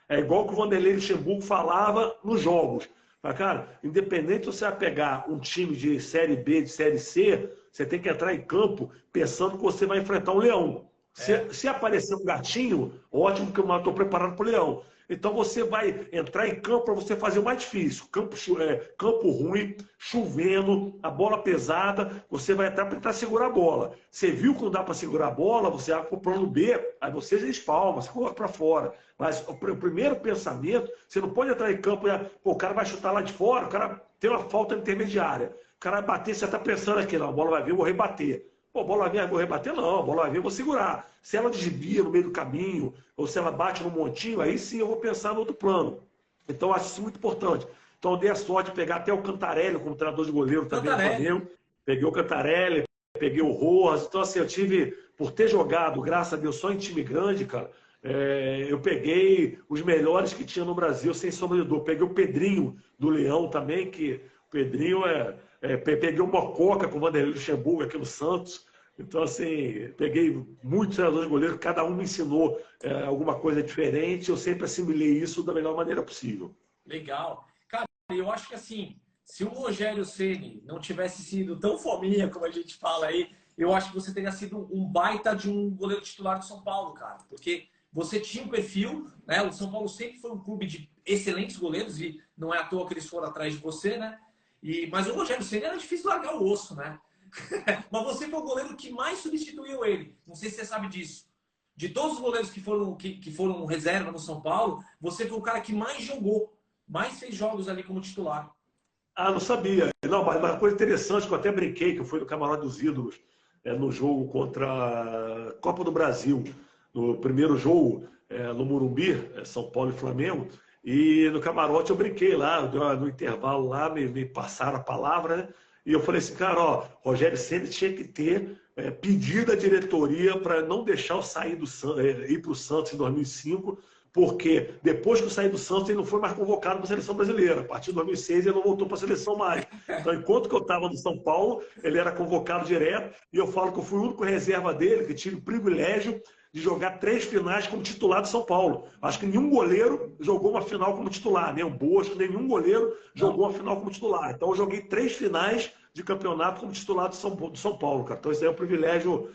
É igual que o Vanderlei Luxemburgo falava nos jogos. Mas, cara, independente se você vai pegar um time de Série B, de Série C, você tem que entrar em campo pensando que você vai enfrentar um leão. Se aparecer um gatinho, ótimo, que eu estou preparado para o leão. Então você vai entrar em campo para você fazer o mais difícil. Campo ruim, chovendo, a bola pesada, você vai entrar para tentar segurar a bola. Você viu que não dá para segurar a bola, você vai para o plano B, aí você já espalma, você coloca para fora. Mas o primeiro pensamento, você não pode entrar em campo e o cara vai chutar lá de fora, o cara tem uma falta intermediária. O cara vai bater, você está pensando aqui, não, a bola vai vir, eu vou rebater. Pô, a bola vai vir, eu vou rebater? Não, a bola vai vir, eu vou segurar. Se ela desvia no meio do caminho, ou se ela bate no montinho, aí sim eu vou pensar no outro plano. Então, eu acho isso muito importante. Então, eu dei a sorte de pegar até o Cantarelli como treinador de goleiro também no Flamengo. Peguei o Cantarelli, peguei o Rojas. Então, assim, eu tive, por ter jogado, graças a Deus, só em time grande, cara, eu peguei os melhores que tinha no Brasil, sem sombra de dúvida. Peguei o Pedrinho do Leão também, que o Pedrinho peguei o Mococa com o Vanderlei Luxemburgo aqui no Santos. Então, assim, peguei muitos treinadores de goleiro, cada um me ensinou alguma coisa diferente, eu sempre assimilei isso da melhor maneira possível. Legal. Cara, eu acho que assim, se o Rogério Ceni não tivesse sido tão fominha como a gente fala aí, eu acho que você teria sido um baita de um goleiro titular do São Paulo, cara. Porque você tinha um perfil, né? O São Paulo sempre foi um clube de excelentes goleiros e não é à toa que eles foram atrás de você, né? Mas o Rogério Ceni era difícil largar o osso, né? Mas você foi o goleiro que mais substituiu ele. Não sei se você sabe disso. De todos os goleiros que foram reserva no São Paulo, você foi o cara que mais jogou, mais fez jogos ali como titular. Ah, não sabia. Não, mas uma coisa interessante que eu até brinquei, que eu fui no Camarote dos Ídolos, no jogo contra a Copa do Brasil, no primeiro jogo, no Morumbi, São Paulo e Flamengo, e no camarote eu brinquei lá, no intervalo lá, me passaram a palavra, né? E eu falei assim, cara, ó, Rogério Ceni tinha que ter pedido à diretoria para não deixar eu sair ir para o Santos em 2005, porque depois que eu saí do Santos, ele não foi mais convocado para a seleção brasileira. A partir de 2006, ele não voltou para a seleção mais. Então, enquanto que eu estava no São Paulo, ele era convocado direto, e eu falo que eu fui o único reserva dele, que tive o privilégio de jogar 3 finais como titular do São Paulo. Acho que nenhum goleiro jogou uma final como titular, nem o Bosco, nenhum goleiro jogou uma final como titular. Então eu joguei 3 finais de campeonato como titular do São Paulo, cara. Então isso aí é um privilégio.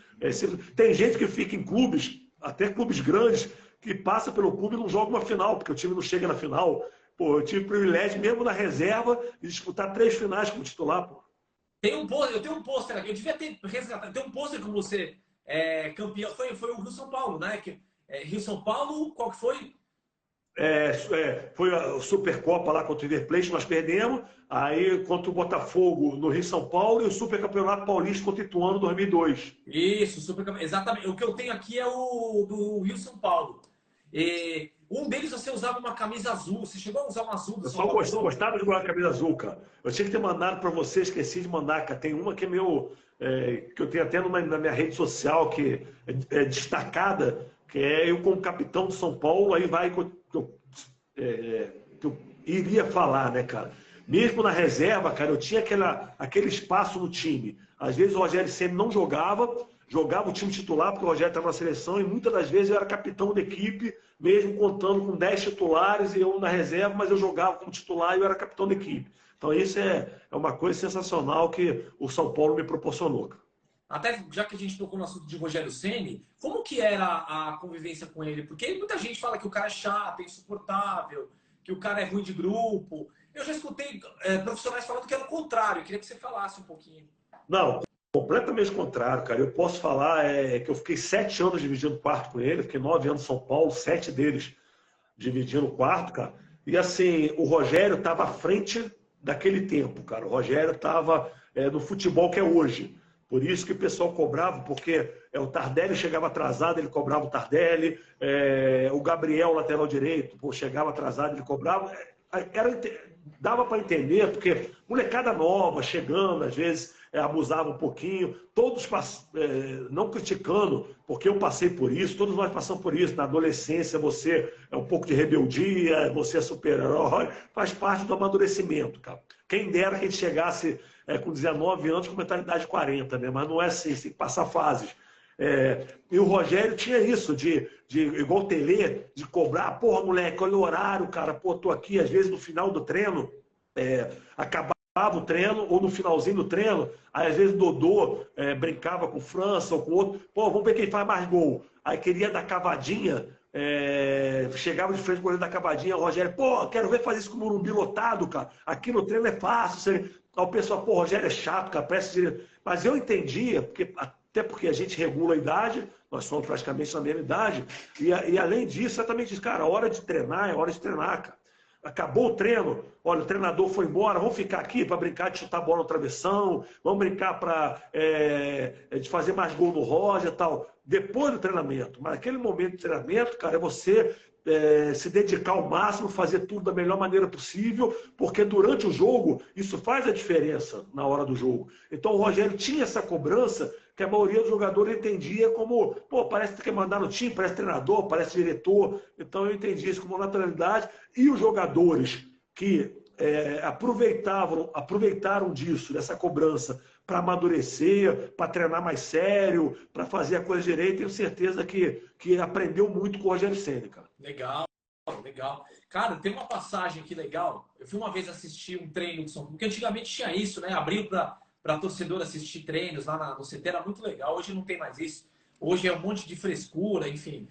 Tem gente que fica em clubes, até clubes grandes, que passa pelo clube e não joga uma final, porque o time não chega na final. Pô, eu tive o privilégio, mesmo na reserva, de disputar 3 finais como titular, pô. Eu tenho um pôster aqui, eu devia ter resgatado. Tem um pôster com você, campeão. Foi o Rio São Paulo, né? Rio São Paulo, qual que foi? Foi a Supercopa lá contra o River Plate, nós perdemos. Aí contra o Botafogo no Rio São Paulo e o Supercampeonato Paulista contra o Ituano 2002. Isso, exatamente. O que eu tenho aqui é o do Rio São Paulo. Um deles você usava uma camisa azul. Você chegou a usar uma azul do Eu São só Paulo? gostava de jogar a camisa azul, cara. Eu tinha que ter mandado para você, esqueci de mandar, cara. Tem uma que é que eu tenho até na minha rede social, que é destacada, que é eu como capitão do São Paulo, aí vai que eu iria falar, né, cara? Mesmo na reserva, cara, eu tinha aquele espaço no time. Às vezes o Rogério Ceni não jogava o time titular, porque o Rogério estava na seleção, e muitas das vezes eu era capitão da equipe, mesmo contando com 10 titulares e eu na reserva, mas eu jogava como titular e eu era capitão da equipe. Então isso é uma coisa sensacional que o São Paulo me proporcionou. Até já que a gente tocou no assunto de Rogério Ceni, como que era a convivência com ele? Porque muita gente fala que o cara é chato, é insuportável, que o cara é ruim de grupo. Eu já escutei profissionais falando que era o contrário. Eu queria que você falasse um pouquinho. Não, completamente contrário, cara. Eu posso falar que eu fiquei 7 anos dividindo quarto com ele, fiquei 9 anos em São Paulo, 7 deles dividindo quarto, cara. E assim, o Rogério estava à frente daquele tempo, cara. O Rogério estava no futebol que é hoje. Por isso que o pessoal cobrava, porque o Tardelli chegava atrasado, ele cobrava o Tardelli. O Gabriel, lateral direito, pô, chegava atrasado, ele cobrava. Dava para entender, porque molecada nova, chegando, às vezes abusava um pouquinho. Todos, não criticando, porque eu passei por isso, todos nós passamos por isso. Na adolescência, você é um pouco de rebeldia, você é super-herói, faz parte do amadurecimento, cara. Quem dera que a gente chegasse com 19 anos com mentalidade de 40, né? Mas não é assim, você tem que passar fases. E o Rogério tinha isso, igual o Telê, de cobrar, porra, moleque, olha o horário, cara, pô, tô aqui, às vezes no final do treino, acabava o treino, ou no finalzinho do treino, aí às vezes o Dodô brincava com o França ou com o outro, pô, vamos ver quem faz mais gol. Aí queria dar cavadinha, chegava de frente com o goleiro da cavadinha, o Rogério, pô, quero ver fazer isso com o Morumbi lotado, cara, aqui no treino é fácil. Aí o pessoal, pô, o Rogério é chato, cara, parece direito. Mas eu entendia, até porque a gente regula a idade, nós somos praticamente na mesma idade, e além disso, exatamente isso, cara, a hora de treinar é hora de treinar, cara. Acabou o treino, olha, o treinador foi embora, vamos ficar aqui para brincar de chutar a bola no travessão, vamos brincar de fazer mais gol no Roger e tal, depois do treinamento. Mas aquele momento de treinamento, cara, é você se dedicar ao máximo, fazer tudo da melhor maneira possível, porque durante o jogo isso faz a diferença na hora do jogo. Então o Rogério tinha essa cobrança que a maioria dos jogadores entendia como, pô, parece que quer mandar no time, parece treinador, parece diretor. Então eu entendi isso como naturalidade. E os jogadores que aproveitaram disso, dessa cobrança, para amadurecer, para treinar mais sério, para fazer a coisa direito, tenho certeza que aprendeu muito com o Rogério Ceni, cara. Legal, legal. Cara, tem uma passagem aqui legal. Eu fui uma vez assistir um treino de São Paulo, porque antigamente tinha isso, né? Abriu para torcedor assistir treinos lá no CT, era muito legal. Hoje não tem mais isso. Hoje é um monte de frescura, enfim.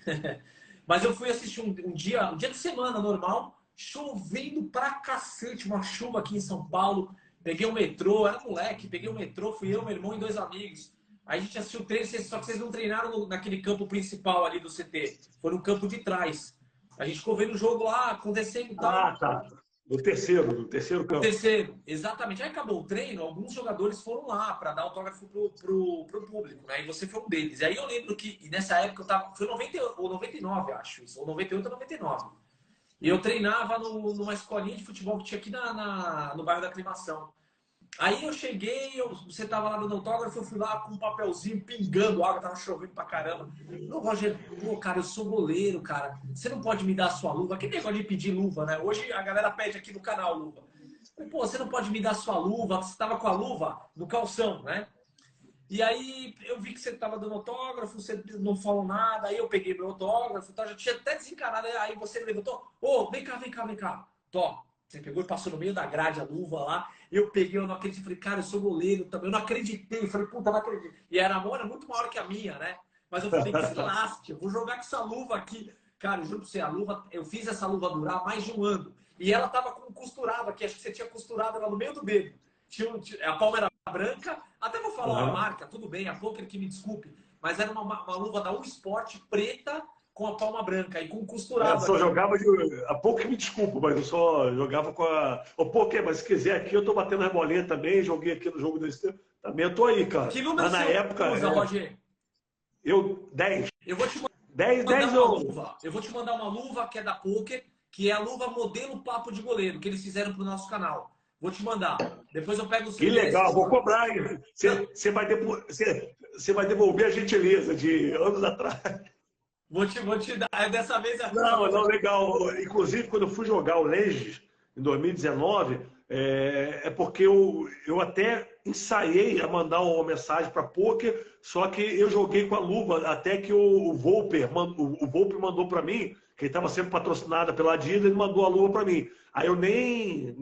Mas eu fui assistir um dia de semana normal, chovendo pra cacete, uma chuva aqui em São Paulo. Peguei o metrô, era moleque, peguei o metrô, fui eu, meu irmão e 2 amigos. Aí a gente assistiu o treino, só que vocês não treinaram naquele campo principal ali do CT. Foi no campo de trás. A gente ficou vendo o jogo lá, acontecendo e tal. Ah, tá. No terceiro campo. No terceiro, exatamente. Aí acabou o treino, alguns jogadores foram lá para dar autógrafo pro público, né? E você foi um deles. E aí eu lembro que nessa época eu tava. Foi 90 ou 99, acho isso. Ou 98 ou 99. E eu treinava numa escolinha de futebol que tinha aqui no bairro da Aclimação. Aí eu cheguei, você tava lá dando autógrafo, eu fui lá com um papelzinho pingando água, tava chovendo pra caramba. Não, Roger, pô, cara, eu sou goleiro, cara. Você não pode me dar a sua luva? Que negócio de pedir luva, né? Hoje a galera pede aqui no canal luva. Pô, você não pode me dar a sua luva? Você tava com a luva no calção, né? E aí eu vi que você tava dando autógrafo, você não falou nada, aí eu peguei meu autógrafo, já tinha até desencanado, aí você me levantou, ô, vem cá. Tó, você pegou e passou no meio da grade a luva lá, eu peguei, eu não acreditei, falei, cara, eu sou goleiro também, eu não acreditei, falei, puta, não acredito. E a mão era muito maior que a minha, né? Mas eu falei, que se lasque, eu vou jogar com essa luva aqui. Cara, eu juro pra você, a luva, eu fiz essa luva durar mais de um ano. E ela tava com costurado aqui, acho que você tinha costurado ela no meio do dedo. A palma era branca, até vou falar a marca, tudo bem, a Poker que me desculpe, mas era uma luva da Sport preta com a palma branca e com costurado. Eu só jogava a Poker me desculpa, mas eu só jogava com a. Ô, Poker, mas se quiser aqui, eu tô batendo as bolinhas também, joguei aqui no jogo desse tempo. Também eu tô aí, cara. Que número na época usa, Roger? Eu, 10. Eu vou te mandar 10 uma luva. Eu vou te mandar uma luva que é da Poker, que é a luva modelo papo de goleiro, que eles fizeram pro nosso canal. Vou te mandar. Depois eu pego os. Que legal, vou cobrar. Você vai devolver a gentileza de anos atrás. Vou te dar. Dessa vez. Não, legal. Inclusive, quando eu fui jogar o Legends em 2019, porque eu até ensaiei a mandar uma mensagem para Poker, só que eu joguei com a luva até que o Volpe mandou para mim, que ele estava sendo patrocinado pela Adidas, ele mandou a luva para mim. Aí eu nem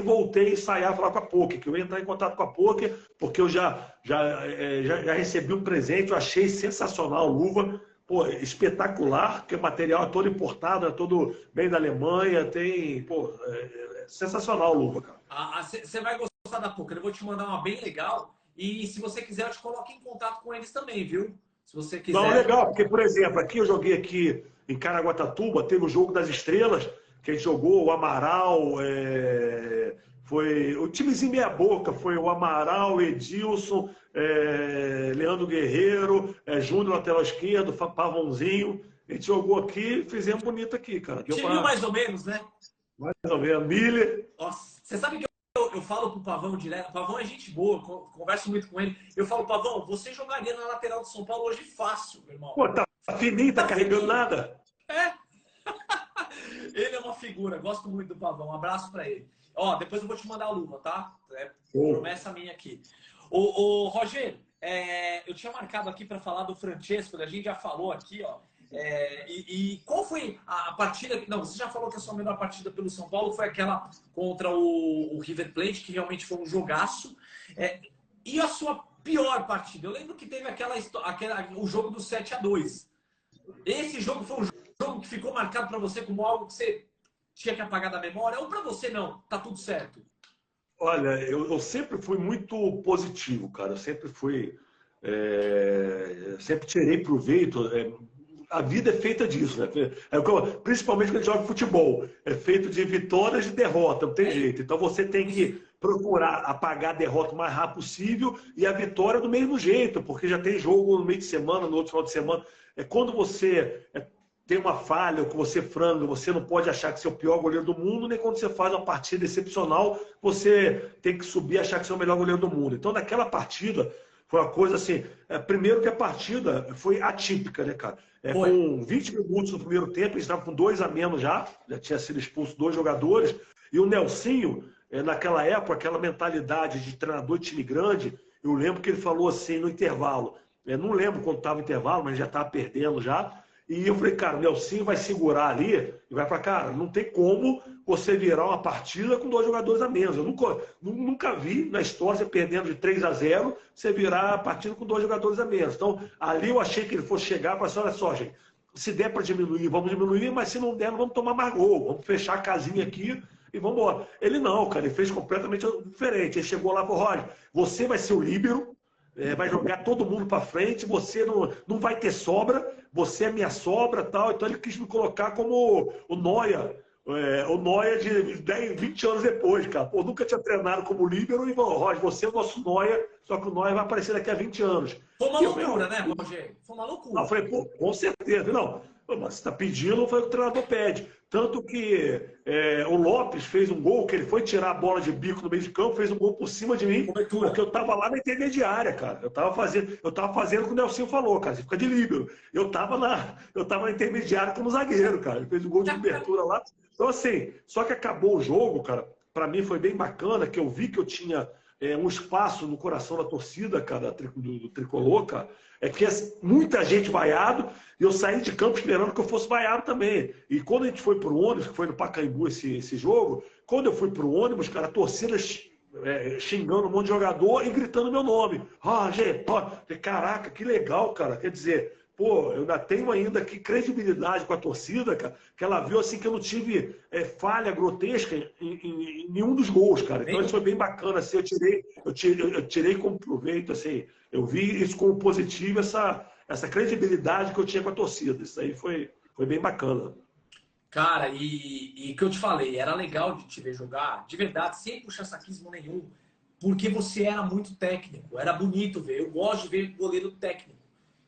voltei a ensaiar, falar com a Poker, que eu ia entrar em contato com a Poker, porque eu já recebi um presente, eu achei sensacional a luva, pô, espetacular, porque o material é todo importado, é todo bem da Alemanha, tem, pô, sensacional a luva, cara. Você vai gostar da Poker, eu vou te mandar uma bem legal, e se você quiser eu te coloco em contato com eles também, viu? Se você quiser. Não, legal, porque, por exemplo, aqui eu joguei aqui em Caraguatatuba, teve o Jogo das Estrelas, que a gente jogou, o Amaral, o timezinho meia boca, foi o Amaral, Edilson, Leandro Guerreiro, Júnior lateral esquerdo, Pavãozinho. A gente jogou aqui, fizemos bonito aqui, cara. Time mais ou menos, né? Mais ou menos. Miller. Nossa, você sabe que eu falo pro Pavão direto, o Pavão é gente boa, converso muito com ele. Eu falo, Pavão, você jogaria na lateral do São Paulo hoje fácil, meu irmão. Pô, tá fininho, tá carregando fininho. nada. É. Ele é uma figura, gosto muito do Pavão. Um abraço pra ele. Ó, depois eu vou te mandar a luva, tá? Promessa minha aqui. Ô Rogério, eu tinha marcado aqui para falar do Francesco, a gente já falou aqui, ó. E qual foi a partida? Não, você já falou que a sua melhor partida pelo São Paulo foi aquela contra o River Plate, que realmente foi um jogaço. E a sua pior partida? Eu lembro que teve o jogo do 7-2. Esse jogo foi um jogo que ficou marcado para você como algo que você tinha que apagar da memória? Ou para você não? Tá tudo certo? Olha, eu sempre fui muito positivo, cara. Eu sempre fui. Sempre tirei proveito. A vida é feita disso, né? Principalmente quando a gente joga futebol. É feito de vitórias e derrotas, não tem jeito. Então você tem que procurar apagar a derrota o mais rápido possível e a vitória do mesmo jeito, porque já tem jogo no meio de semana, no outro final de semana. Quando você tem uma falha, ou que você franga, você não pode achar que você é o pior goleiro do mundo, nem quando você faz uma partida excepcional, você tem que subir e achar que você é o melhor goleiro do mundo. Então, naquela partida, foi uma coisa assim. Primeiro que a partida foi atípica, né, cara? Com 20 minutos no primeiro tempo, eles estavam com 2 a menos já tinha sido expulso 2 jogadores, e o Nelsinho, naquela época, aquela mentalidade de treinador de time grande, eu lembro que ele falou assim no intervalo. Não lembro quando estava o intervalo, mas já estava perdendo já. E eu falei, cara, o Nelsinho vai segurar ali e vai para cara, não tem como você virar uma partida com 2 jogadores a menos. Eu nunca vi na história você perdendo de 3-0, você virar a partida com 2 jogadores a menos. Então, ali eu achei que ele fosse chegar e falar assim, olha só, gente, se der para diminuir, vamos diminuir, mas se não der, não vamos tomar mais gol. Vamos fechar a casinha aqui e vamos embora. Ele não, cara, ele fez completamente diferente. Ele chegou lá e falou, Roger, você vai ser o líbero, vai jogar todo mundo para frente, você não vai ter sobra, você é minha sobra, tal. Então ele quis me colocar como o Neuer, o Neuer de 10, 20 anos depois, cara. Pô, nunca tinha treinado como líbero e falou, Roger, você é o nosso Neuer, só que o Neuer vai aparecer daqui a 20 anos. Foi uma loucura, né, Rogério? Foi uma loucura. Eu falei, pô, com certeza. Não, mas você está pedindo, foi o que o treinador pede. Tanto que o Lopes fez um gol, que ele foi tirar a bola de bico no meio de campo, fez um gol por cima de mim, Cobertura. porque eu estava lá na intermediária, cara. Eu estava fazendo o que o Nelson falou, cara. Você fica de líbero. Eu estava na intermediária como zagueiro, cara. Ele fez um gol de cobertura lá. Então, assim, só que acabou o jogo, cara. Para mim foi bem bacana, que eu vi que eu tinha um espaço no coração da torcida, cara, do Tricolor, cara. Que muita gente vaiado, e eu saí de campo esperando que eu fosse vaiado também. E quando a gente foi pro ônibus, que foi no Pacaembu esse jogo, quando eu fui pro ônibus, cara, a torcida xingando um monte de jogador e gritando meu nome. Caraca, que legal, cara. Quer dizer, pô, eu ainda tenho ainda que credibilidade com a torcida, cara, que ela viu assim que eu não tive falha grotesca em nenhum dos gols, cara. Então isso foi bem bacana, assim, eu tirei como proveito, assim, eu vi isso como positivo, essa credibilidade que eu tinha com a torcida. Isso aí foi bem bacana. Cara, e que eu te falei, era legal de te ver jogar, de verdade, sem puxa-saquismo nenhum, porque você era muito técnico, era bonito ver, eu gosto de ver goleiro técnico.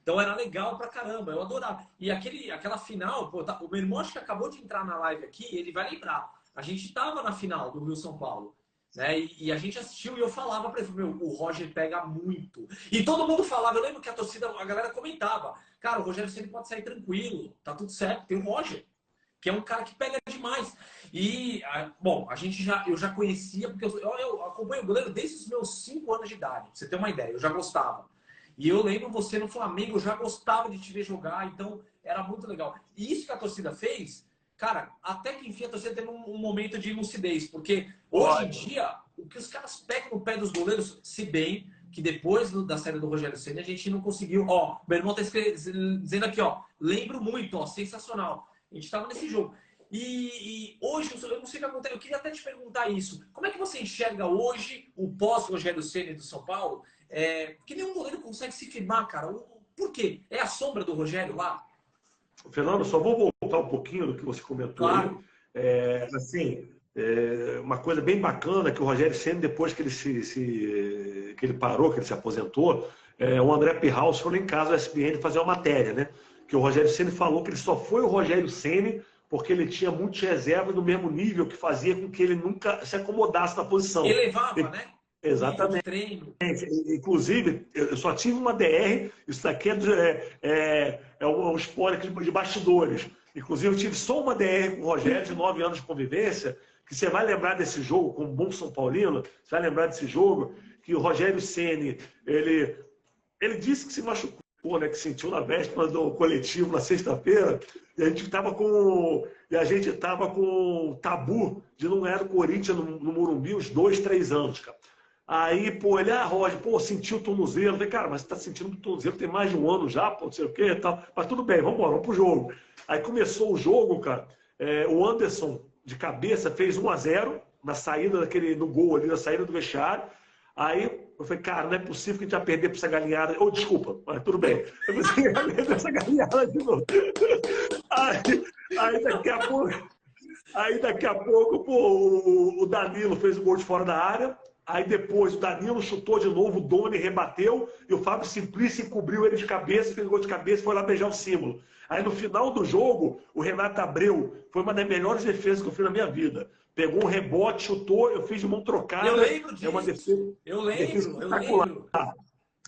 Então era legal pra caramba, eu adorava. E aquela final, pô, o meu irmão acho que acabou de entrar na live aqui, ele vai lembrar. A gente tava na final do Rio São Paulo, né? E a gente assistiu e eu falava pra ele, meu, o Roger pega muito. E todo mundo falava, eu lembro que a galera comentava, cara, o Rogério sempre pode sair tranquilo, tá tudo certo, tem o Roger, que é um cara que pega demais. E, bom, eu já conhecia, porque eu acompanho o goleiro desde os meus 5 anos de idade, pra você ter uma ideia, eu já gostava. E eu lembro você no Flamengo, eu já gostava de te ver jogar, então era muito legal. E isso que a torcida fez, cara, até que enfim a torcida teve um momento de lucidez, porque hoje em dia, o que os caras pegam no pé dos goleiros, se bem que depois da série do Rogério Ceni a gente não conseguiu, ó, meu irmão tá dizendo aqui, ó, lembro muito, ó, sensacional. A gente estava nesse jogo. E hoje, eu não sei o que acontece, eu queria até te perguntar isso. Como é que você enxerga hoje o pós-Rogério Ceni do São Paulo? Porque nenhum goleiro consegue se firmar, cara. Por quê? É a sombra do Rogério lá? Fernando, só vou voltar um pouquinho do que você comentou. Claro. Aí. Assim, uma coisa bem bacana que o Rogério Ceni, depois que ele que ele parou, que ele se aposentou, o André Pirraus foi lá em casa do SBN fazer uma matéria, né? Que o Rogério Ceni falou que ele só foi o Rogério Ceni porque ele tinha muitas reservas do mesmo nível que fazia com que ele nunca se acomodasse na posição. Elevava, né? Exatamente. Treino. Inclusive, eu só tive uma DR, isso daqui é um spoiler de bastidores. Inclusive, eu tive só uma DR com o Rogério, de 9 anos de convivência, que você vai lembrar desse jogo, como bom São Paulino, você vai lembrar desse jogo, que o Rogério Ceni, ele disse que se machucou, né, que sentiu na véspera do coletivo, na sexta-feira, e a gente estava com tabu de não ganhar o Corinthians no Morumbi uns 2, 3 anos, cara. Aí, pô, ele, Roger, pô, sentiu o tornozelo. Eu falei, cara, mas você tá sentindo o tornozelo tem mais de um ano já, pô, não sei o quê e tal. Mas tudo bem, vamos embora, vamos pro jogo. Aí começou o jogo, cara, o Anderson, de cabeça, fez 1-0 na saída no gol ali, na saída do vestiário. Aí eu falei, cara, não é possível que a gente vai perder pra essa galinhada. Oh, desculpa, mas tudo bem. Eu pensei que ia perder essa galinhada de novo. Aí daqui a pouco, pô, o Danilo fez o gol de fora da área. Aí depois o Danilo chutou de novo, o Doni rebateu e o Fábio Simplício encobriu ele de cabeça, fez gol de cabeça e foi lá beijar o símbolo. Aí no final do jogo, o Renato Abreu foi uma das melhores defesas que eu fiz na minha vida. Pegou um rebote, chutou, eu fiz de mão trocada. Eu lembro disso. É uma defesa, eu lembro.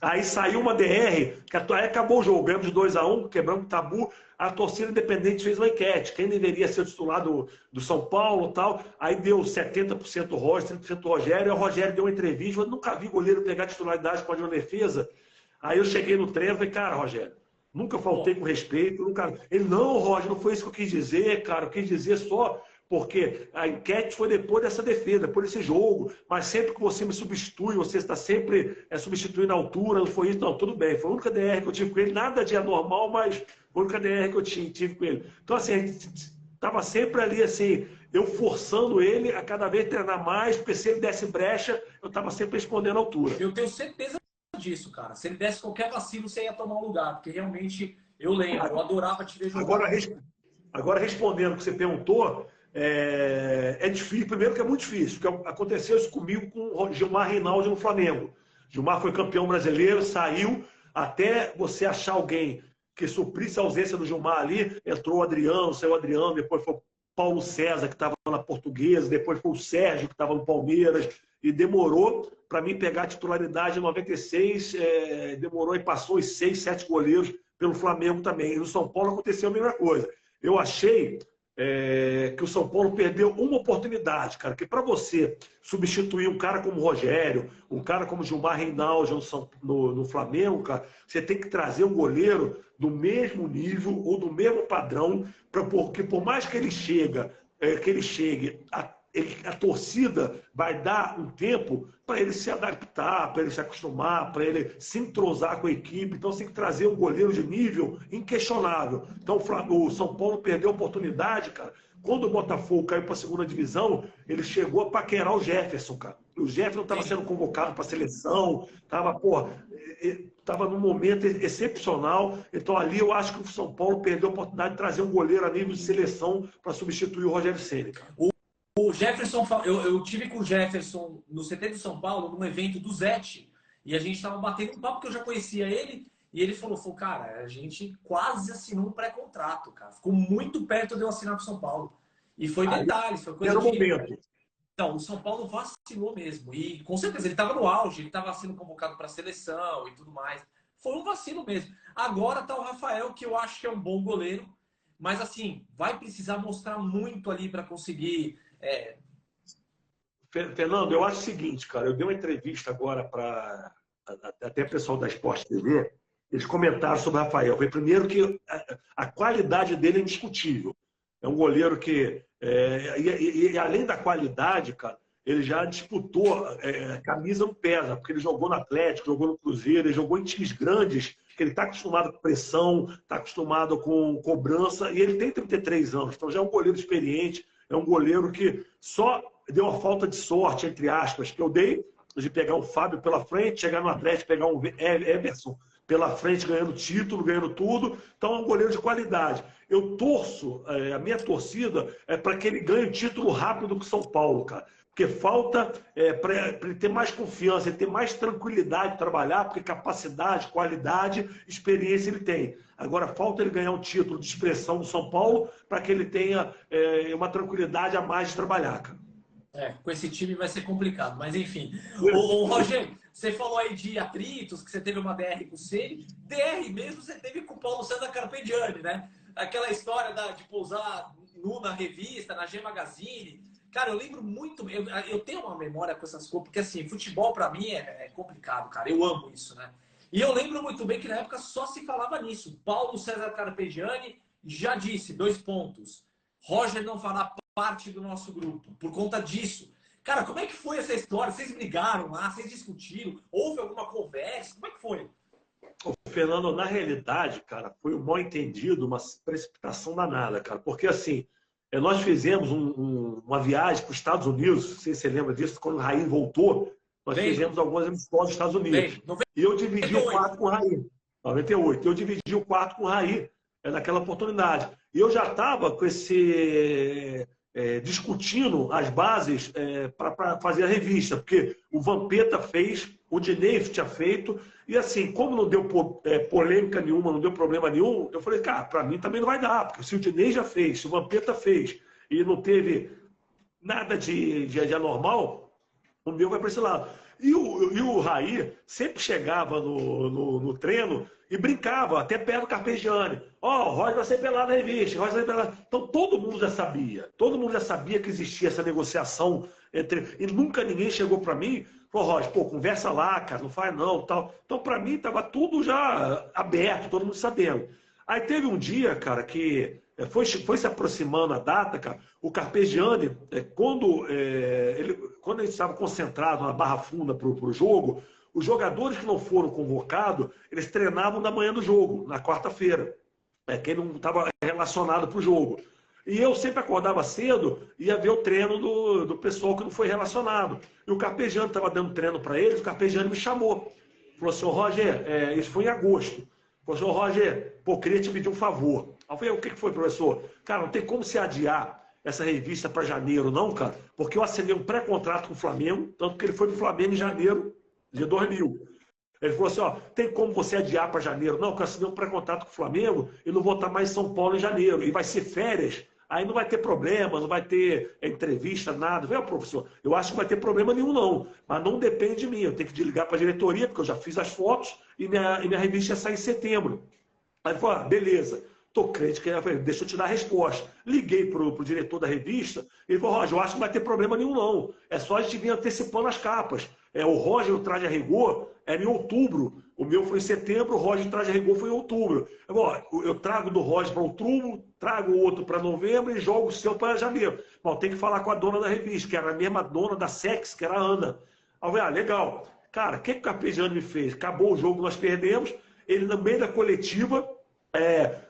Aí saiu uma DR, que aí acabou o jogo, ganhamos de 2-1, quebramos o tabu. A torcida independente fez uma enquete, quem deveria ser o titular do São Paulo e tal. Aí deu 70% Roger, 30% Rogério. Aí o Rogério deu uma entrevista, eu nunca vi goleiro pegar titularidade para uma defesa. Aí eu cheguei no treino e falei, cara, Rogério, nunca faltei com respeito. Nunca... Ele, não, Roger, não foi isso que eu quis dizer, cara, eu quis dizer só... Porque a enquete foi depois dessa defesa, depois desse jogo. Mas sempre que você me substitui, você está sempre substituindo a altura, não foi isso, não, tudo bem. Foi a única DR que eu tive com ele, nada de anormal, mas foi a única DR que eu tive com ele. Então, assim, a gente estava sempre ali, assim, eu forçando ele a cada vez treinar mais, porque se ele desse brecha, eu estava sempre respondendo a altura. Eu tenho certeza disso, cara. Se ele desse qualquer vacilo, você ia tomar um lugar, porque realmente eu lembro, eu adorava te ver jogar. Agora respondendo o que você perguntou. É difícil, primeiro que é muito difícil, porque aconteceu isso comigo com o Gilmar Reinaldo no Flamengo. Gilmar foi campeão brasileiro, saiu, até você achar alguém que suprisse a ausência do Gilmar ali, entrou o Adriano, saiu o Adriano, depois foi o Paulo César, que estava na Portuguesa, depois foi o Sérgio, que estava no Palmeiras, e demorou para mim pegar a titularidade em 96, demorou e passou os 6, 7 goleiros pelo Flamengo também. E no São Paulo aconteceu a mesma coisa. Eu achei que o São Paulo perdeu uma oportunidade, cara, que para você substituir um cara como o Rogério, um cara como o Gilmar Reinaldo no Flamengo, cara, você tem que trazer um goleiro do mesmo nível ou do mesmo padrão, porque por mais que ele chegue, a torcida vai dar um tempo para ele se adaptar, para ele se acostumar, para ele se entrosar com a equipe. Então, você tem que trazer um goleiro de nível inquestionável. Então, o São Paulo perdeu a oportunidade, cara. Quando o Botafogo caiu para a segunda divisão, ele chegou a paquerar o Jefferson, cara. O Jefferson estava sendo convocado para a seleção, estava num momento excepcional. Então, ali eu acho que o São Paulo perdeu a oportunidade de trazer um goleiro a nível de seleção para substituir o Rogério Ceni, cara. O Jefferson, eu tive com o Jefferson no CT de São Paulo, num evento do Zete, e a gente estava batendo um papo que eu já conhecia ele, e ele falou, cara, a gente quase assinou um pré-contrato, cara. Ficou muito perto de eu assinar com o São Paulo. E foi detalhes, foi coisa de... momento. Então, o São Paulo vacilou mesmo. E com certeza, ele estava no auge, ele estava sendo convocado para a seleção e tudo mais. Foi um vacilo mesmo. Agora tá o Rafael, que eu acho que é um bom goleiro, mas assim, vai precisar mostrar muito ali para conseguir... Fernando, eu acho o seguinte, cara, eu dei uma entrevista agora para até o pessoal da Sport TV, eles comentaram sobre o Rafael. Primeiro que a qualidade dele é indiscutível. É um goleiro que, e além da qualidade, cara, ele já disputou, camisa não pesa, porque ele jogou no Atlético, jogou no Cruzeiro, ele jogou em times grandes, que ele está acostumado com pressão, está acostumado com cobrança, e ele tem 33 anos, então já é um goleiro experiente, é um goleiro que só deu uma falta de sorte, entre aspas, que eu dei, de pegar o Fábio pela frente, chegar no Atlético, pegar um Emerson pela frente, ganhando título, ganhando tudo. Então é um goleiro de qualidade. Eu torço, a minha torcida é para que ele ganhe o título rápido com o São Paulo, cara. Porque falta para ele ter mais confiança, ele ter mais tranquilidade de trabalhar, porque capacidade, qualidade, experiência ele tem. Agora falta ele ganhar um título de expressão do São Paulo para que ele tenha uma tranquilidade a mais de trabalhar, cara. Com esse time vai ser complicado, mas enfim. Ô, Roger, você falou aí de atritos, que você teve uma DR com o Ceni. DR mesmo você teve com o Paulo César Carpegiani, né? Aquela história de pousar nu na revista, na G Magazine. Cara, eu lembro muito, eu tenho uma memória com essas coisas, porque assim, futebol pra mim é complicado, cara. Eu amo isso, né? E eu lembro muito bem que na época só se falava nisso. Paulo César Carpegiani já disse, 2 pontos. Roger não fará parte do nosso grupo, por conta disso. Cara, como é que foi essa história? Vocês brigaram lá, vocês discutiram? Houve alguma conversa? Como é que foi? Fernando, na realidade, cara, foi um mal entendido, uma precipitação danada, cara. Porque assim, nós fizemos uma viagem para os Estados Unidos, não sei se você lembra disso, quando o Raí voltou, nós fizemos algumas amistosos nos Estados Unidos. E eu dividi o quarto com o Raí. 98. Eu dividi o quarto com o Raí naquela oportunidade. E eu já estava com esse discutindo as bases para fazer a revista, porque o Vampeta fez, o Dinei tinha feito, e assim, como não deu polêmica nenhuma, não deu problema nenhum, eu falei, cara, para mim também não vai dar, porque se o Dinei já fez, se o Vampeta fez, e não teve nada de anormal, o meu vai para esse lado. E o Raí sempre chegava no treino e brincava, até perto do Carpegiani. Ó, o Roger vai ser pelado na revista, o Roger vai ser pelado. Então todo mundo já sabia que existia essa negociação e nunca ninguém chegou para mim, falou, Roger, pô, conversa lá, cara, não faz não, tal. Então para mim estava tudo já aberto, todo mundo sabendo. Aí teve um dia, cara, que foi se aproximando a data, cara, o Carpegiani, quando ele estava concentrado na Barra Funda para o jogo, os jogadores que não foram convocados, eles treinavam na manhã do jogo, na quarta-feira, quem não estava relacionado para o jogo. E eu sempre acordava cedo e ia ver o treino do pessoal que não foi relacionado. E o Carpegiani estava dando treino para eles, o Carpegiani me chamou. Falou assim, Roger, isso foi em agosto. Falou assim, Roger, pô, queria te pedir um favor. Aí eu falei, o que foi, professor? Cara, não tem como se adiar essa revista para janeiro, não, cara, porque eu assinei um pré-contrato com o Flamengo, tanto que ele foi do Flamengo em janeiro de 2000. Ele falou assim, ó, tem como você adiar para janeiro? Não, porque eu assinei um pré-contrato com o Flamengo e não vou estar mais em São Paulo em janeiro. E vai ser férias, aí não vai ter problema, não vai ter entrevista, nada. Eu falei, professor, eu acho que não vai ter problema nenhum, não. Mas não depende de mim, eu tenho que ligar para a diretoria, porque eu já fiz as fotos e minha revista ia sair em setembro. Aí ele falou, beleza. Tô crente que deixa eu te dar a resposta. Liguei pro diretor da revista, ele falou, Roger, eu acho que não vai ter problema nenhum, não. É só a gente vir antecipando as capas. O Roger, o Traje a Rigor, era em outubro. O meu foi em setembro, o Roger, o Traje a Rigor, foi em outubro. Eu trago do Roger para outubro, trago o outro para novembro e jogo o seu para janeiro. Bom, tem que falar com a dona da revista, que era a mesma dona da Sex, que era a Ana. Aí eu falei, legal. Cara, o que o Carpegiani me fez? Acabou o jogo, nós perdemos. Ele, no meio da coletiva,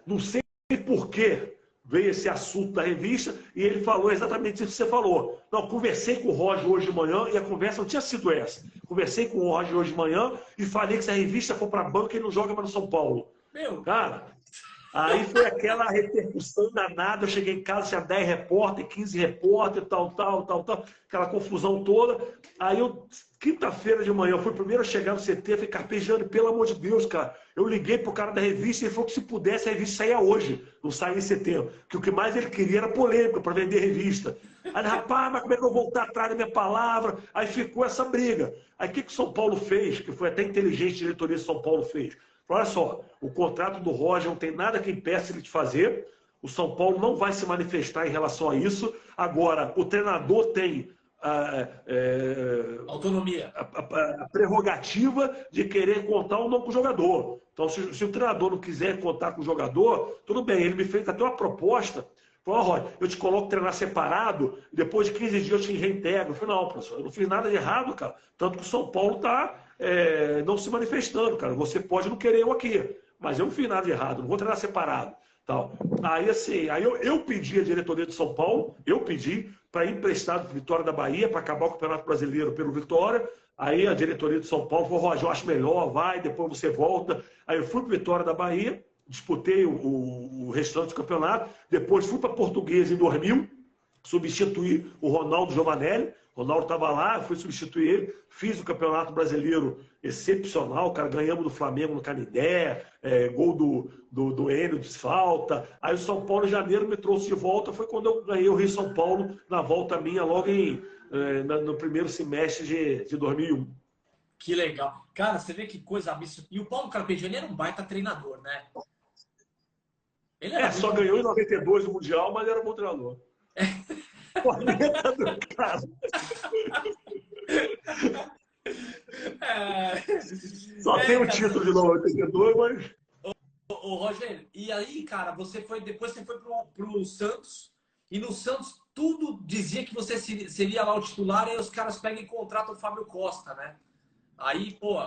não sei por que veio esse assunto da revista e ele falou exatamente isso que você falou. Não, conversei com o Roger hoje de manhã e a conversa não tinha sido essa. Conversei com o Roger hoje de manhã e falei que se a revista for para a banca, ele não joga mais no São Paulo. Cara, aí foi aquela repercussão danada. Eu cheguei em casa, tinha 10 repórter, 15 repórter, tal, aquela confusão toda. Aí quinta-feira de manhã, eu fui o primeiro a chegar no CT, falei, Carpegiani, pelo amor de Deus, cara. Eu liguei pro cara da revista e ele falou que se pudesse a revista saía hoje, não saía em setembro. Que o que mais ele queria era polêmica para vender revista. Aí, rapaz, mas como é que eu vou voltar atrás da minha palavra? Aí ficou essa briga. Aí o que o São Paulo fez, que foi até inteligente a diretoria de São Paulo fez? Falou, olha só, o contrato do Roger não tem nada que impeça ele de fazer, o São Paulo não vai se manifestar em relação a isso. Agora, o treinador tem autonomia, a prerrogativa de querer contar ou não com o jogador. Então, se o treinador não quiser contar com o jogador, tudo bem. Ele me fez até uma proposta. Falou, Roger, eu te coloco treinar separado, depois de 15 dias eu te reintegro. Eu falei, não, professor, eu não fiz nada de errado, cara. Tanto que o São Paulo está não se manifestando, cara. Você pode não querer eu aqui, mas eu não fiz nada de errado, não vou treinar separado. Tal. Aí, assim, eu pedi a diretoria de São Paulo, eu pedi para ir emprestado para Vitória da Bahia, para acabar o Campeonato Brasileiro pelo Vitória, Aí a diretoria de São Paulo falou, Roger, eu acho melhor, vai, depois você volta. Aí eu fui para Vitória da Bahia, disputei o restante do campeonato, depois fui para Portuguesa em 2000, substituí o Ronaldo Giovanelli. O Ronaldo estava lá, eu fui substituir ele, fiz o Campeonato Brasileiro excepcional, cara, ganhamos do Flamengo no Canindé, gol do Enio de falta. Aí o São Paulo em janeiro me trouxe de volta, foi quando eu ganhei o Rio São Paulo na volta minha, logo no primeiro semestre de 2001. Que legal. Cara, você vê que coisa absurda. E o Paulo Carpegiani era um baita treinador, né? Ele era só ganhou em 92 o Mundial, mas era um bom treinador. Corneta do cara. Só tem o título de 92, mas... Ô, Roger, e aí, cara, depois você foi pro Santos, e no Santos tudo dizia que você seria lá o titular, e aí os caras pegam e contratam o Fábio Costa, né? Aí, pô,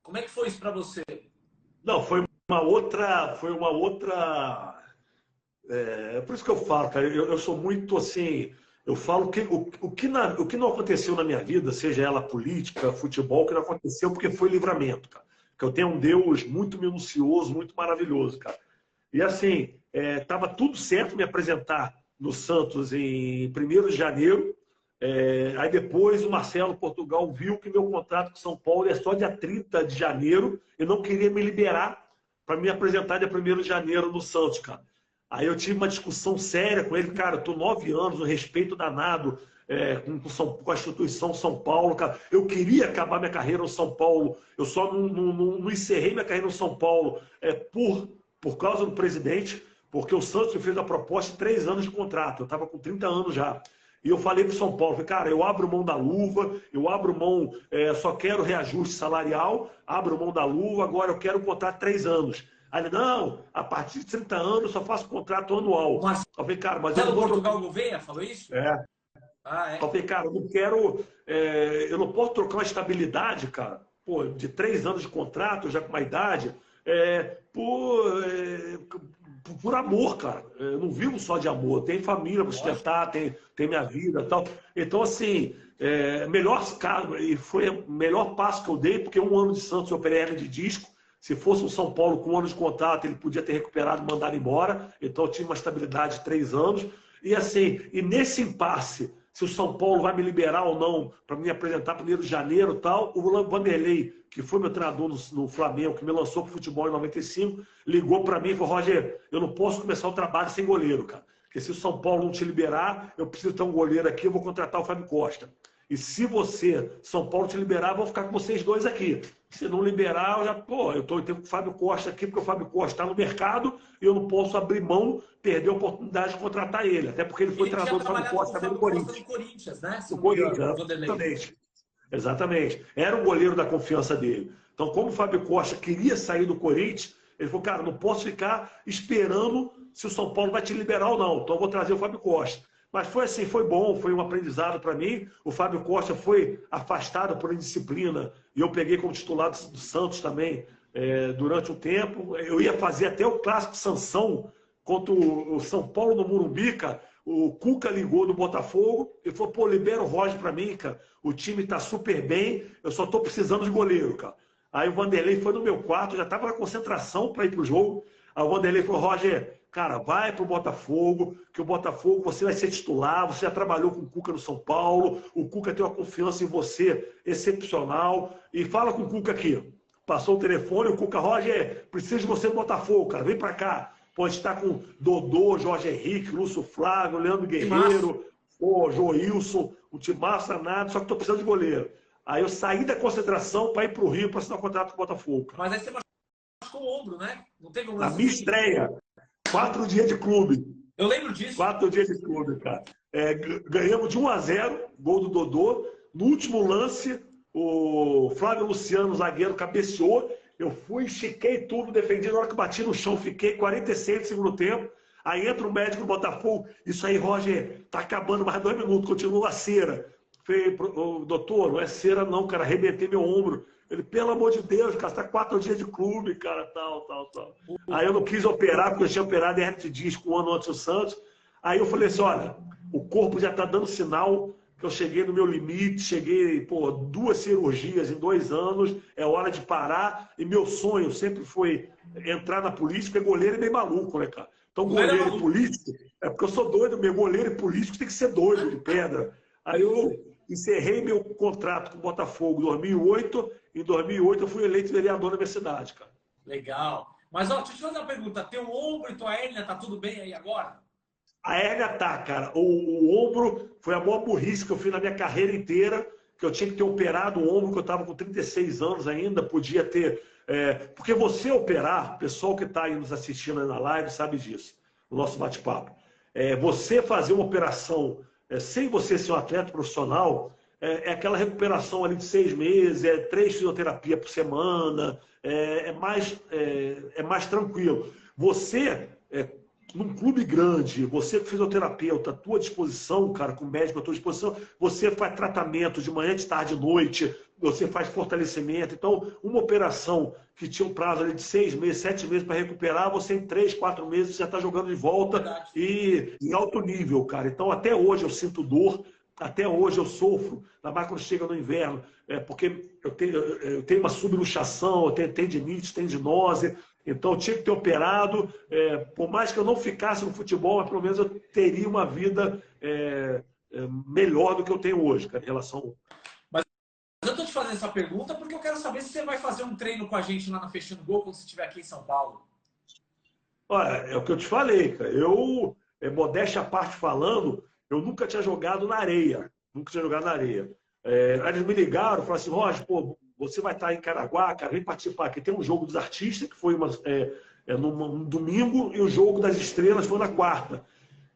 como é que foi isso pra você? Não, foi uma outra... por isso que eu falo, cara, eu sou muito assim... Eu falo que o que não aconteceu na minha vida, seja ela política, futebol, que não aconteceu porque foi livramento, cara. Porque eu tenho um Deus muito minucioso, muito maravilhoso, cara. E assim, estava tudo certo me apresentar no Santos em 1º de janeiro. Aí depois o Marcelo Portugal viu que meu contrato com São Paulo é só dia 30 de janeiro e não queria me liberar para me apresentar dia 1º de janeiro no Santos, cara. Aí eu tive uma discussão séria com ele, cara, eu tô 9 anos, um respeito danado com a instituição São Paulo, cara. Eu queria acabar minha carreira no São Paulo, eu só não encerrei minha carreira no São Paulo por causa do presidente, porque o Santos me fez a proposta de 3 anos de contrato, eu estava com 30 anos já. E eu falei para o São Paulo, falei, cara, eu abro mão da luva, eu abro mão, só quero reajuste salarial, abro mão da luva, agora eu quero um contrato de 3 anos. Aí ele, não, a partir de 30 anos eu só faço contrato anual. Mas eu falei, cara, mas eu não Portugal Gouveia falou isso? Eu falei, cara, eu não quero, eu não posso trocar uma estabilidade, cara, pô, de 3 anos de contrato, já com uma idade, por amor, cara. Eu não vivo só de amor, tem família para sustentar, tem minha vida e tal. Então, assim, e foi o melhor passo que eu dei, porque 1 ano de Santos eu operei hernia de disco. Se fosse o São Paulo com 1 ano de contrato, ele podia ter recuperado e mandado embora. Então eu tive uma estabilidade de 3 anos. E assim, nesse impasse, se o São Paulo vai me liberar ou não para me apresentar 1º de janeiro e tal, o Vanderlei, que foi meu treinador no Flamengo, que me lançou para o futebol em 95, ligou para mim e falou, Roger, eu não posso começar o trabalho sem goleiro, cara. Porque se o São Paulo não te liberar, eu preciso ter um goleiro aqui, eu vou contratar o Fábio Costa. E se São Paulo te liberar, eu vou ficar com vocês dois aqui. Se não liberar, eu tenho com o Fábio Costa aqui, porque o Fábio Costa está no mercado e eu não posso abrir mão, perder a oportunidade de contratar ele. Até porque ele foi treinador do Fábio Costa também no Corinthians, né? No Corinthians, exatamente. Era o goleiro da confiança dele. Então, como o Fábio Costa queria sair do Corinthians, ele falou, cara, não posso ficar esperando se o São Paulo vai te liberar ou não. Então, eu vou trazer o Fábio Costa. Mas foi assim, foi bom, foi um aprendizado para mim. O Fábio Costa foi afastado por indisciplina e eu peguei como titular do Santos também durante um tempo. Eu ia fazer até o clássico Sansão contra o São Paulo no Morumbi, cara. O Cuca ligou do Botafogo e falou, pô, libera o Roger para mim, cara. O time tá super bem, eu só tô precisando de goleiro, cara. Aí o Vanderlei foi no meu quarto, já tava na concentração para ir pro jogo. Aí o Vanderlei falou, Roger, cara, vai pro Botafogo, que o Botafogo você vai ser titular, você já trabalhou com o Cuca no São Paulo, o Cuca tem uma confiança em você excepcional, e fala com o Cuca aqui. Passou o telefone, o Cuca, Roger, preciso de você no Botafogo, cara, vem pra cá. Pode estar com Dodô, Jorge Henrique, Lúcio Flávio, Leandro Guerreiro, Joilson, o Timaço nada, só que tô precisando de goleiro. Aí eu saí da concentração para ir pro Rio para assinar um contrato com o Botafogo. Cara. Mas aí você machucou o ombro, né? Não teve um Na minha estreia. 4 dias de clube. Eu lembro disso. 4 dias de clube, cara. Ganhamos de 1-0, gol do Dodô. No último lance, o Flávio Luciano, zagueiro, cabeceou. Eu fui, estiquei tudo, defendi. Na hora que bati no chão, fiquei 46 do segundo tempo. Aí entra o médico do Botafogo. Isso aí, Roger, tá acabando mais 2 minutos. Continua a cera. Falei, doutor, não é cera não, cara. Arrebentei meu ombro. Ele, pelo amor de Deus, cara, você tá 4 dias de clube, cara, tal. Aí eu não quis operar, porque eu tinha operado hernia de disco 1 ano antes do Santos. Aí eu falei assim, olha, o corpo já tá dando sinal que eu cheguei no meu limite, cheguei, pô, 2 cirurgias em 2 anos, é hora de parar. E meu sonho sempre foi entrar na política, porque goleiro é meio maluco, né, cara? Então, Goleiro é goleiro e maluco. político, é porque eu sou doido, meu goleiro e político tem que ser doido de pedra. Aí eu encerrei meu contrato com o Botafogo em 2008. Em 2008 eu fui eleito vereador na minha cidade, cara. Legal. Mas, ó, deixa eu te fazer uma pergunta. Teu ombro e tua hérnia, tá tudo bem aí agora? A hérnia tá, cara. O ombro foi a maior burrice que eu fiz na minha carreira inteira, que eu tinha que ter operado o ombro, que eu estava com 36 anos ainda, podia ter. Porque você operar, o pessoal que está aí nos assistindo aí na live sabe disso, no nosso bate-papo. Você fazer uma operação sem você ser um atleta profissional, aquela recuperação ali de 6 meses, 3 fisioterapia por semana, é mais tranquilo. Você num clube grande, você com fisioterapeuta à tua disposição, cara, com médico à tua disposição, você faz tratamento de manhã, de tarde, de noite, você faz fortalecimento. Então, uma operação que tinha um prazo ali de 6 meses, 7 meses para recuperar, você em 3, 4 meses já está jogando de volta. Verdade. E em alto nível, cara. Então, até hoje eu sinto dor, até hoje eu sofro, ainda mais quando chega no inverno, porque eu tenho uma subluxação, eu tenho tendinite, tendinose. Então, eu tinha que ter operado. Por mais que eu não ficasse no futebol, mas pelo menos eu teria uma vida melhor do que eu tenho hoje, cara, em relação. Mas eu tô te fazendo essa pergunta porque eu quero saber se você vai fazer um treino com a gente lá na Fechando Gol quando você estiver aqui em São Paulo. Olha, é o que eu te falei, cara. Eu, modéstia à parte falando, eu nunca tinha jogado na areia. Nunca tinha jogado na areia. Aí eles me ligaram, falaram assim, Roger, pô, você vai estar em Caraguá, cara, vem participar aqui. Tem um jogo dos artistas, que foi num domingo, e o jogo das estrelas foi na quarta.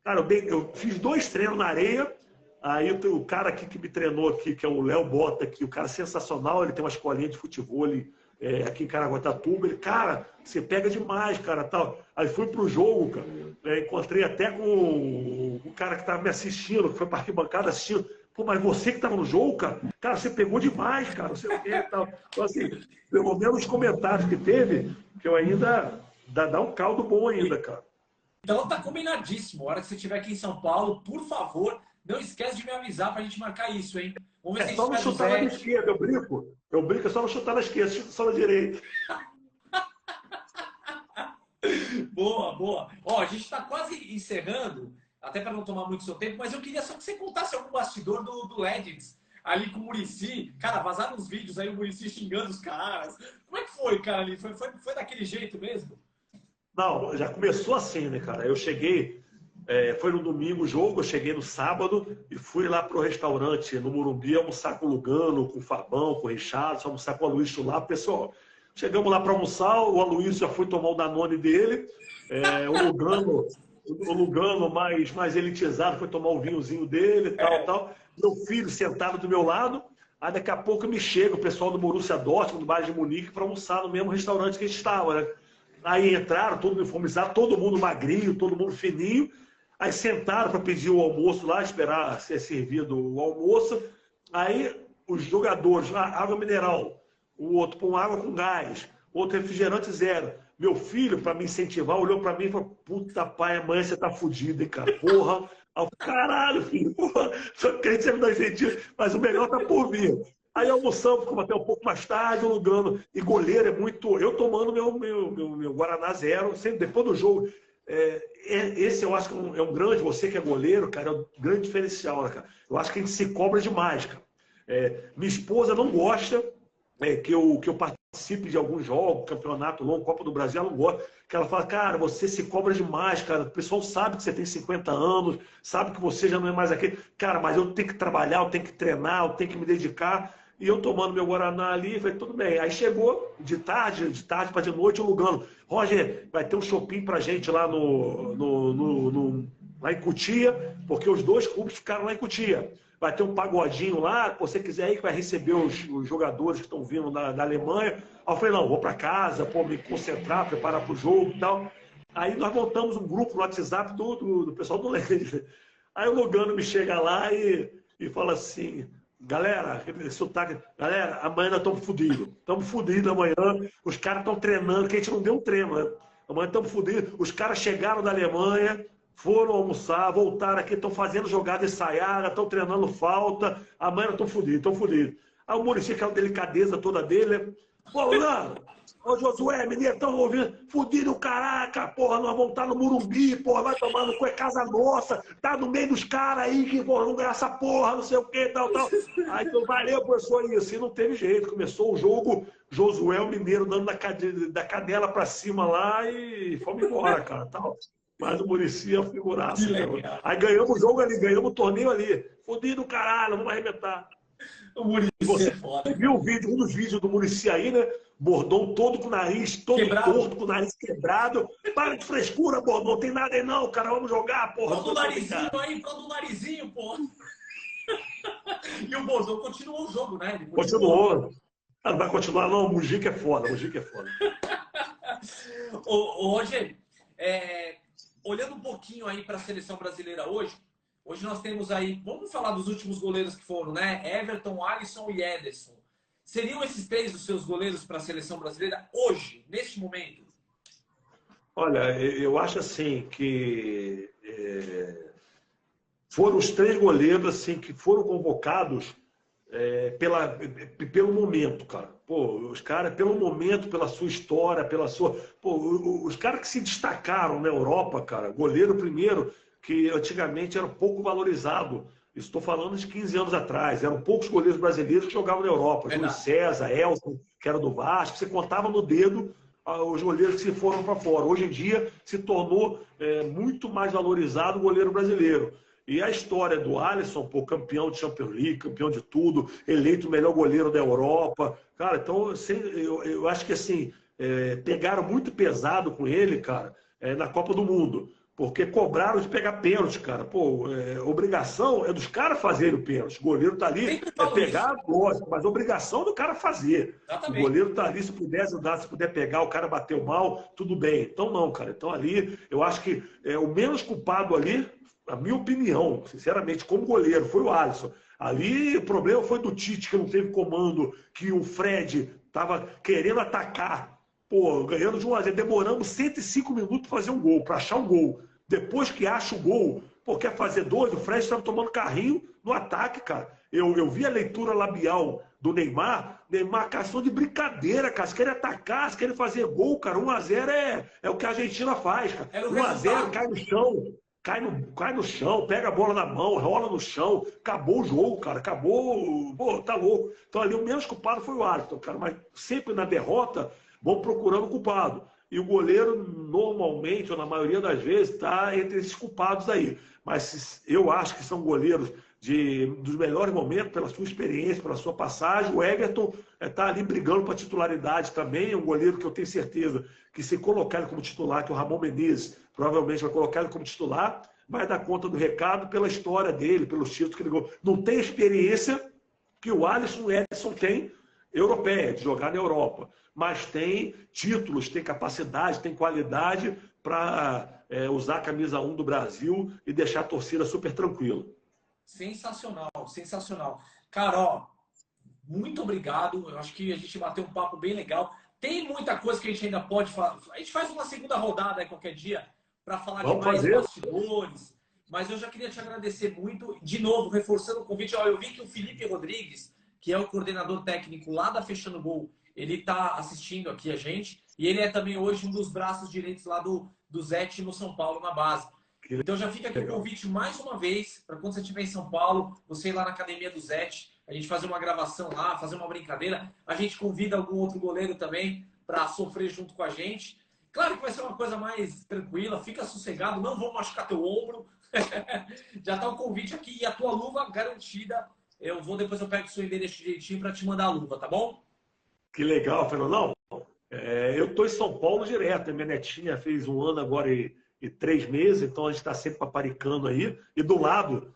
Cara, eu fiz 2 treinos na areia. Aí o cara aqui que me treinou aqui, que é o Léo Bota, aqui, o cara sensacional, ele tem uma escolinha de futebol aqui em Caraguatatuba. Ele, cara, você pega demais, cara, tal. Aí fui pro jogo, cara, encontrei até com o cara que estava me assistindo, que foi para arquibancada assistindo. Pô, mas você que estava no jogo, cara, você pegou demais, cara, não sei o quê, tal. Então, assim, pelo menos os comentários que teve, que eu ainda dá um caldo bom ainda, cara. Então tá combinadíssimo. A hora que você estiver aqui em São Paulo, por favor, não esquece de me avisar pra gente marcar isso, hein? Vamos ver se a Só gente não faz o chutar na bet. esquerda, eu brinco. Eu brinco, é só não chutar na esquerda, chuta só na direita. Boa, boa. Ó, a gente está quase encerrando, até para não tomar muito seu tempo, mas eu queria só que você contasse algum bastidor do Legends, ali com o Muricy. Cara, vazaram uns vídeos aí, o Muricy xingando os caras. Como é que foi, cara, ali? Foi daquele jeito mesmo? Não, já começou assim, né, cara? Eu cheguei, foi no domingo o jogo, eu cheguei no sábado e fui lá pro restaurante no Morumbi almoçar com o Lugano, com o Fabão, com o Richardson, almoçar com o Aloysio lá. Pessoal, chegamos lá para almoçar, o Aloysio já foi tomar o Danone dele, o Lugano mais elitizado foi tomar o vinhozinho dele, tal. Meu filho sentado do meu lado, aí daqui a pouco me chega o pessoal do Borussia Dortmund, do Bayern de Munique, para almoçar no mesmo restaurante que a gente estava, né? Aí entraram, todo uniformizado, todo mundo magrinho, todo mundo fininho. Aí sentaram para pedir o almoço lá, esperar ser servido o almoço. Aí os jogadores, água mineral, o outro põe água com gás, outro refrigerante zero. Meu filho, para me incentivar, olhou para mim e falou: puta pai, amanhã você tá fudido, hein, cara? Porra! Caralho, filho, porra! Só que a gente sempre dá incentivo, mas o melhor tá por vir. Aí almoçamos, ficamos até um pouco mais tarde, alugando. E goleiro é muito. Eu tomando meu Guaraná zero, sempre depois do jogo. Esse eu acho que é um grande, você que é goleiro, cara, é um grande diferencial, né, cara? Eu acho que a gente se cobra demais, cara. Minha esposa não gosta que eu participe de alguns jogos, campeonato longo, Copa do Brasil, ela não gosta. Que ela fala, cara, você se cobra demais, cara. O pessoal sabe que você tem 50 anos, sabe que você já não é mais aquele. Cara, mas eu tenho que trabalhar, eu tenho que treinar, eu tenho que me dedicar. E eu tomando meu Guaraná ali, falei, tudo bem. Aí chegou de tarde para de noite, o Lugano. Roger, vai ter um shopping pra gente lá lá em Cotia, porque os 2 clubes ficaram lá em Cotia. Vai ter um pagodinho lá, se você quiser aí, que vai receber os jogadores que estão vindo da Alemanha. Aí eu falei, não, vou para casa, me concentrar, preparar para o jogo e tal. Aí nós montamos um grupo no WhatsApp do pessoal do Legends. Aí o Lugano me chega lá e fala assim, galera, galera, amanhã nós estamos fodidos amanhã, os caras estão treinando, que a gente não deu um treino, né? Amanhã estamos fodidos, os caras chegaram da Alemanha, foram almoçar, voltaram aqui, estão fazendo jogada ensaiada, estão treinando falta, amanhã estão fodidos, estão fodidos. Aí o Muricy, aquela delicadeza toda dele, né? Pô, Lano, ô Josué, menino, estão ouvindo, fudido, caraca, porra, nós vamos estar no Morumbi, porra, vai tomar no cu, é casa nossa, tá no meio dos caras aí que, porra, não ganha essa porra, não sei o que, tal, tal. Aí, então, valeu, professor, e assim não teve jeito, começou o jogo, Josué, o mineiro, dando da cadela pra cima lá e fomos embora, cara, tal. Mas o Muricy é um figuraço, cara. Aí ganhamos o jogo ali, ganhamos o torneio ali. Fudido, caralho, vamos arrebentar. O Muricy Você é foda. viu o vídeo, um dos vídeos do Muricy aí, né? Bordão todo com o nariz, todo Quebrado. torto, com o nariz quebrado. Para de frescura, Bordão, não tem nada aí não, cara, vamos jogar, porra. Pronto o narizinho aí, pronto o narizinho, porra. E o Bordão continuou o jogo, né? Ele Continuou. Ah, não vai continuar, não. O Mujica é foda, o Mujica é foda. Ô, Rogério, olhando um pouquinho aí para a seleção brasileira hoje nós temos aí, vamos falar dos últimos goleiros que foram, né? Everton, Alisson e Ederson. Seriam esses três os seus goleiros para a seleção brasileira hoje, neste momento? Olha, eu acho assim que foram os três goleiros assim, que foram convocados pelo momento, cara. Pô, os caras, pelo momento, pela sua história, pela sua. Pô, os caras que se destacaram na Europa, cara, goleiro primeiro, que antigamente era pouco valorizado. Estou falando de 15 anos atrás. Eram poucos goleiros brasileiros que jogavam na Europa. Júlio César, Elton, que era do Vasco. Você contava no dedo os goleiros que se foram para fora. Hoje em dia se tornou muito mais valorizado o goleiro brasileiro. E a história do Alisson, pô, campeão de Champions League, campeão de tudo, eleito o melhor goleiro da Europa. Cara, então eu acho que assim, pegaram muito pesado com ele, cara, na Copa do Mundo. Porque cobraram de pegar pênalti, cara. Pô, obrigação é dos caras fazerem o pênalti. O goleiro tá ali, pegar, lógico, mas obrigação do cara fazer. Exatamente. O goleiro tá ali, se puder ajudar, se puder pegar, o cara bateu mal, tudo bem. Então não, cara. Então ali, eu acho que o menos culpado ali, a minha opinião, sinceramente, como goleiro, foi o Alisson. Ali o problema foi do Tite, que não teve comando, que o Fred estava querendo atacar. Pô, ganhando de 1 a 0, demoramos 105 minutos para fazer um gol, para achar um gol. Depois que acha o gol, pô, quer fazer dois, o Fred estava tomando carrinho no ataque, cara. Eu vi a leitura labial do Neymar, caçou de brincadeira, cara. Se querem atacar, se querem fazer gol, cara, 1 a 0 é o que a Argentina faz, cara. 1 a 0, cai no chão. Cai no chão, pega a bola na mão, rola no chão, acabou o jogo, cara, acabou, pô, tá louco. Então ali o menos culpado foi o árbitro, cara, mas sempre na derrota vão procurando o culpado. E o goleiro, normalmente, ou na maioria das vezes, está entre esses culpados aí. Mas eu acho que são goleiros dos melhores momentos, pela sua experiência, pela sua passagem. O Everton está ali brigando para titularidade também. É um goleiro que eu tenho certeza que, se colocar ele como titular, que o Ramon Menezes provavelmente vai colocar ele como titular, vai dar conta do recado pela história dele, pelos títulos que ele ganhou. Não tem experiência que o Alisson e o Ederson têm europeia, de jogar na Europa, mas tem títulos, tem capacidade, tem qualidade para usar a camisa 1 do Brasil e deixar a torcida super tranquila. Sensacional, sensacional. Cara, ó, muito obrigado. Eu acho que a gente bateu um papo bem legal. Tem muita coisa que a gente ainda pode falar. A gente faz uma segunda rodada aí qualquer dia para falar de mais bastidores. Mas eu já queria te agradecer muito. De novo, reforçando o convite. Ó, eu vi que o Felipe Rodrigues, que é o coordenador técnico lá da Fechando Gol, ele está assistindo aqui a gente. E ele é também hoje um dos braços direitos lá do Zete no São Paulo, na base. Então já fica aqui o convite mais uma vez, para quando você estiver em São Paulo, você ir lá na academia do Zete, a gente fazer uma gravação lá, fazer uma brincadeira. A gente convida algum outro goleiro também para sofrer junto com a gente. Claro que vai ser uma coisa mais tranquila, fica sossegado, não vou machucar teu ombro. Já está o convite aqui e a tua luva garantida. Depois eu pego o seu endereço direitinho para te mandar a luva, tá bom? Que legal, Fernandão. Eu estou em São Paulo direto. Minha netinha fez 1 ano agora e 3 meses, então a gente está sempre paparicando aí. E do lado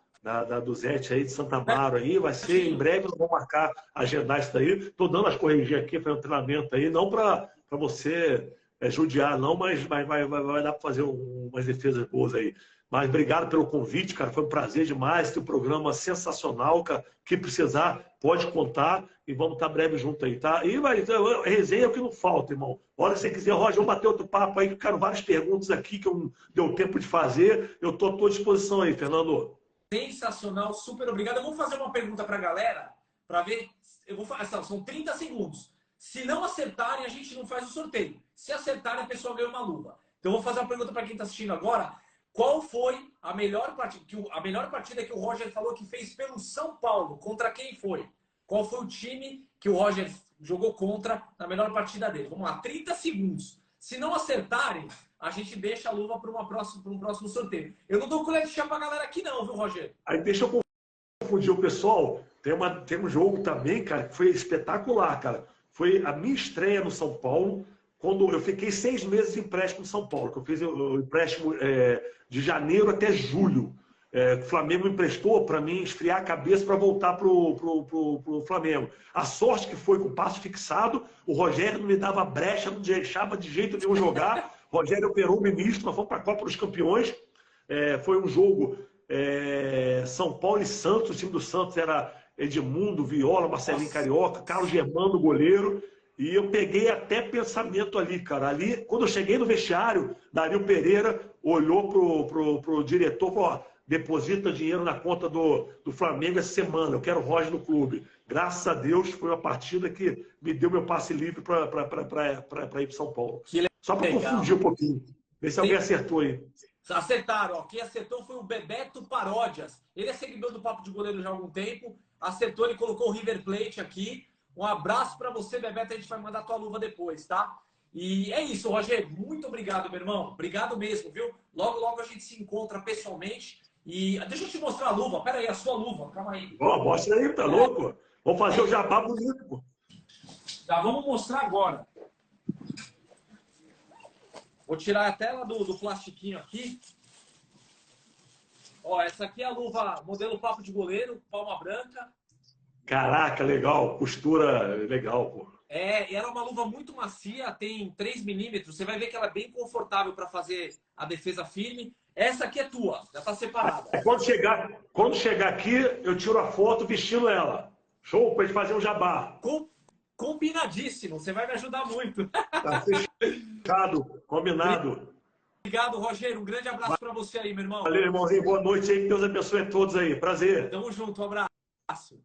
do Zete aí, de Santa Amaro aí, vai ser em breve, nós vamos marcar, agendar isso daí. Estou dando as corriginhas aqui, fazendo um treinamento aí, não para você judiar, não, mas vai dar para fazer umas defesas boas aí. Mas obrigado pelo convite, cara. Foi um prazer demais. Tem um programa sensacional, cara. Que precisar, pode contar e vamos estar breve junto aí, tá? E resenha é o que não falta, irmão. Hora que você quiser, Roger, vamos bater outro papo aí, que eu quero várias perguntas aqui que eu não deu tempo de fazer. Eu estou à tua disposição aí, Fernando. Sensacional, super obrigado. Eu vou fazer uma pergunta para a galera, para ver. Eu vou fazer, são 30 segundos. Se não acertarem, a gente não faz o sorteio. Se acertarem, a pessoa ganha uma luva. Então, eu vou fazer uma pergunta para quem está assistindo agora. Qual foi a melhor partida que o Roger falou que fez pelo São Paulo? Contra quem foi? Qual foi o time que o Roger jogou contra na melhor partida dele? Vamos lá, 30 segundos. Se não acertarem, a gente deixa a luva para um próximo sorteio. Eu não dou colher de chá para a galera aqui não, viu, Roger? Aí deixa eu confundir o pessoal. Tem um jogo também, cara, que foi espetacular, cara. Foi a minha estreia no São Paulo, quando eu fiquei 6 meses de empréstimo no São Paulo, que eu fiz o empréstimo de janeiro até julho. O Flamengo emprestou para mim esfriar a cabeça para voltar pro Flamengo. A sorte que foi com o passo fixado, o Rogério não me dava brecha, não deixava de jeito nenhum jogar. O Rogério operou o ministro, nós fomos para a Copa dos Campeões. Foi um jogo São Paulo e Santos. O time do Santos era Edmundo, Viola, Marcelinho Carioca, Carlos Germano, goleiro. E eu peguei até pensamento ali, cara. Ali, quando eu cheguei no vestiário, Dario Pereira olhou pro diretor e falou: ó, deposita dinheiro na conta do Flamengo essa semana, eu quero o Roger no clube. Graças a Deus, foi uma partida que me deu meu passe livre para ir para São Paulo. Só para confundir um pouquinho. Ver se alguém acertou aí. Acertaram, ó. Quem acertou foi o Bebeto Paródias. Ele é seguidor do Papo de Goleiro já há algum tempo. Acertou, ele colocou o River Plate aqui. Um abraço para você, Bebeto. A gente vai mandar a tua luva depois, tá? E é isso, Roger. Muito obrigado, meu irmão. Obrigado mesmo, viu? Logo, logo a gente se encontra pessoalmente. E deixa eu te mostrar a luva. Pera aí, a sua luva. Calma aí. Ó, mostra aí, tá louco? Vamos fazer o jabá bonito, pô. Já vamos mostrar agora. Vou tirar a tela do plastiquinho aqui. Ó, essa aqui é a luva modelo Papo de Goleiro, palma branca. Caraca, legal. Costura legal, pô. E era uma luva muito macia, tem 3 milímetros. Você vai ver que ela é bem confortável para fazer a defesa firme. Essa aqui é tua, já está separada. Quando chegar aqui, eu tiro a foto vestindo ela. Show, pra gente fazer um jabá. Combinadíssimo, você vai me ajudar muito. Tá fechado, combinado. Obrigado, Rogério. Um grande abraço para você aí, meu irmão. Valeu, irmãozinho. Boa noite aí. Que Deus abençoe a todos aí. Prazer. Tamo junto, um abraço.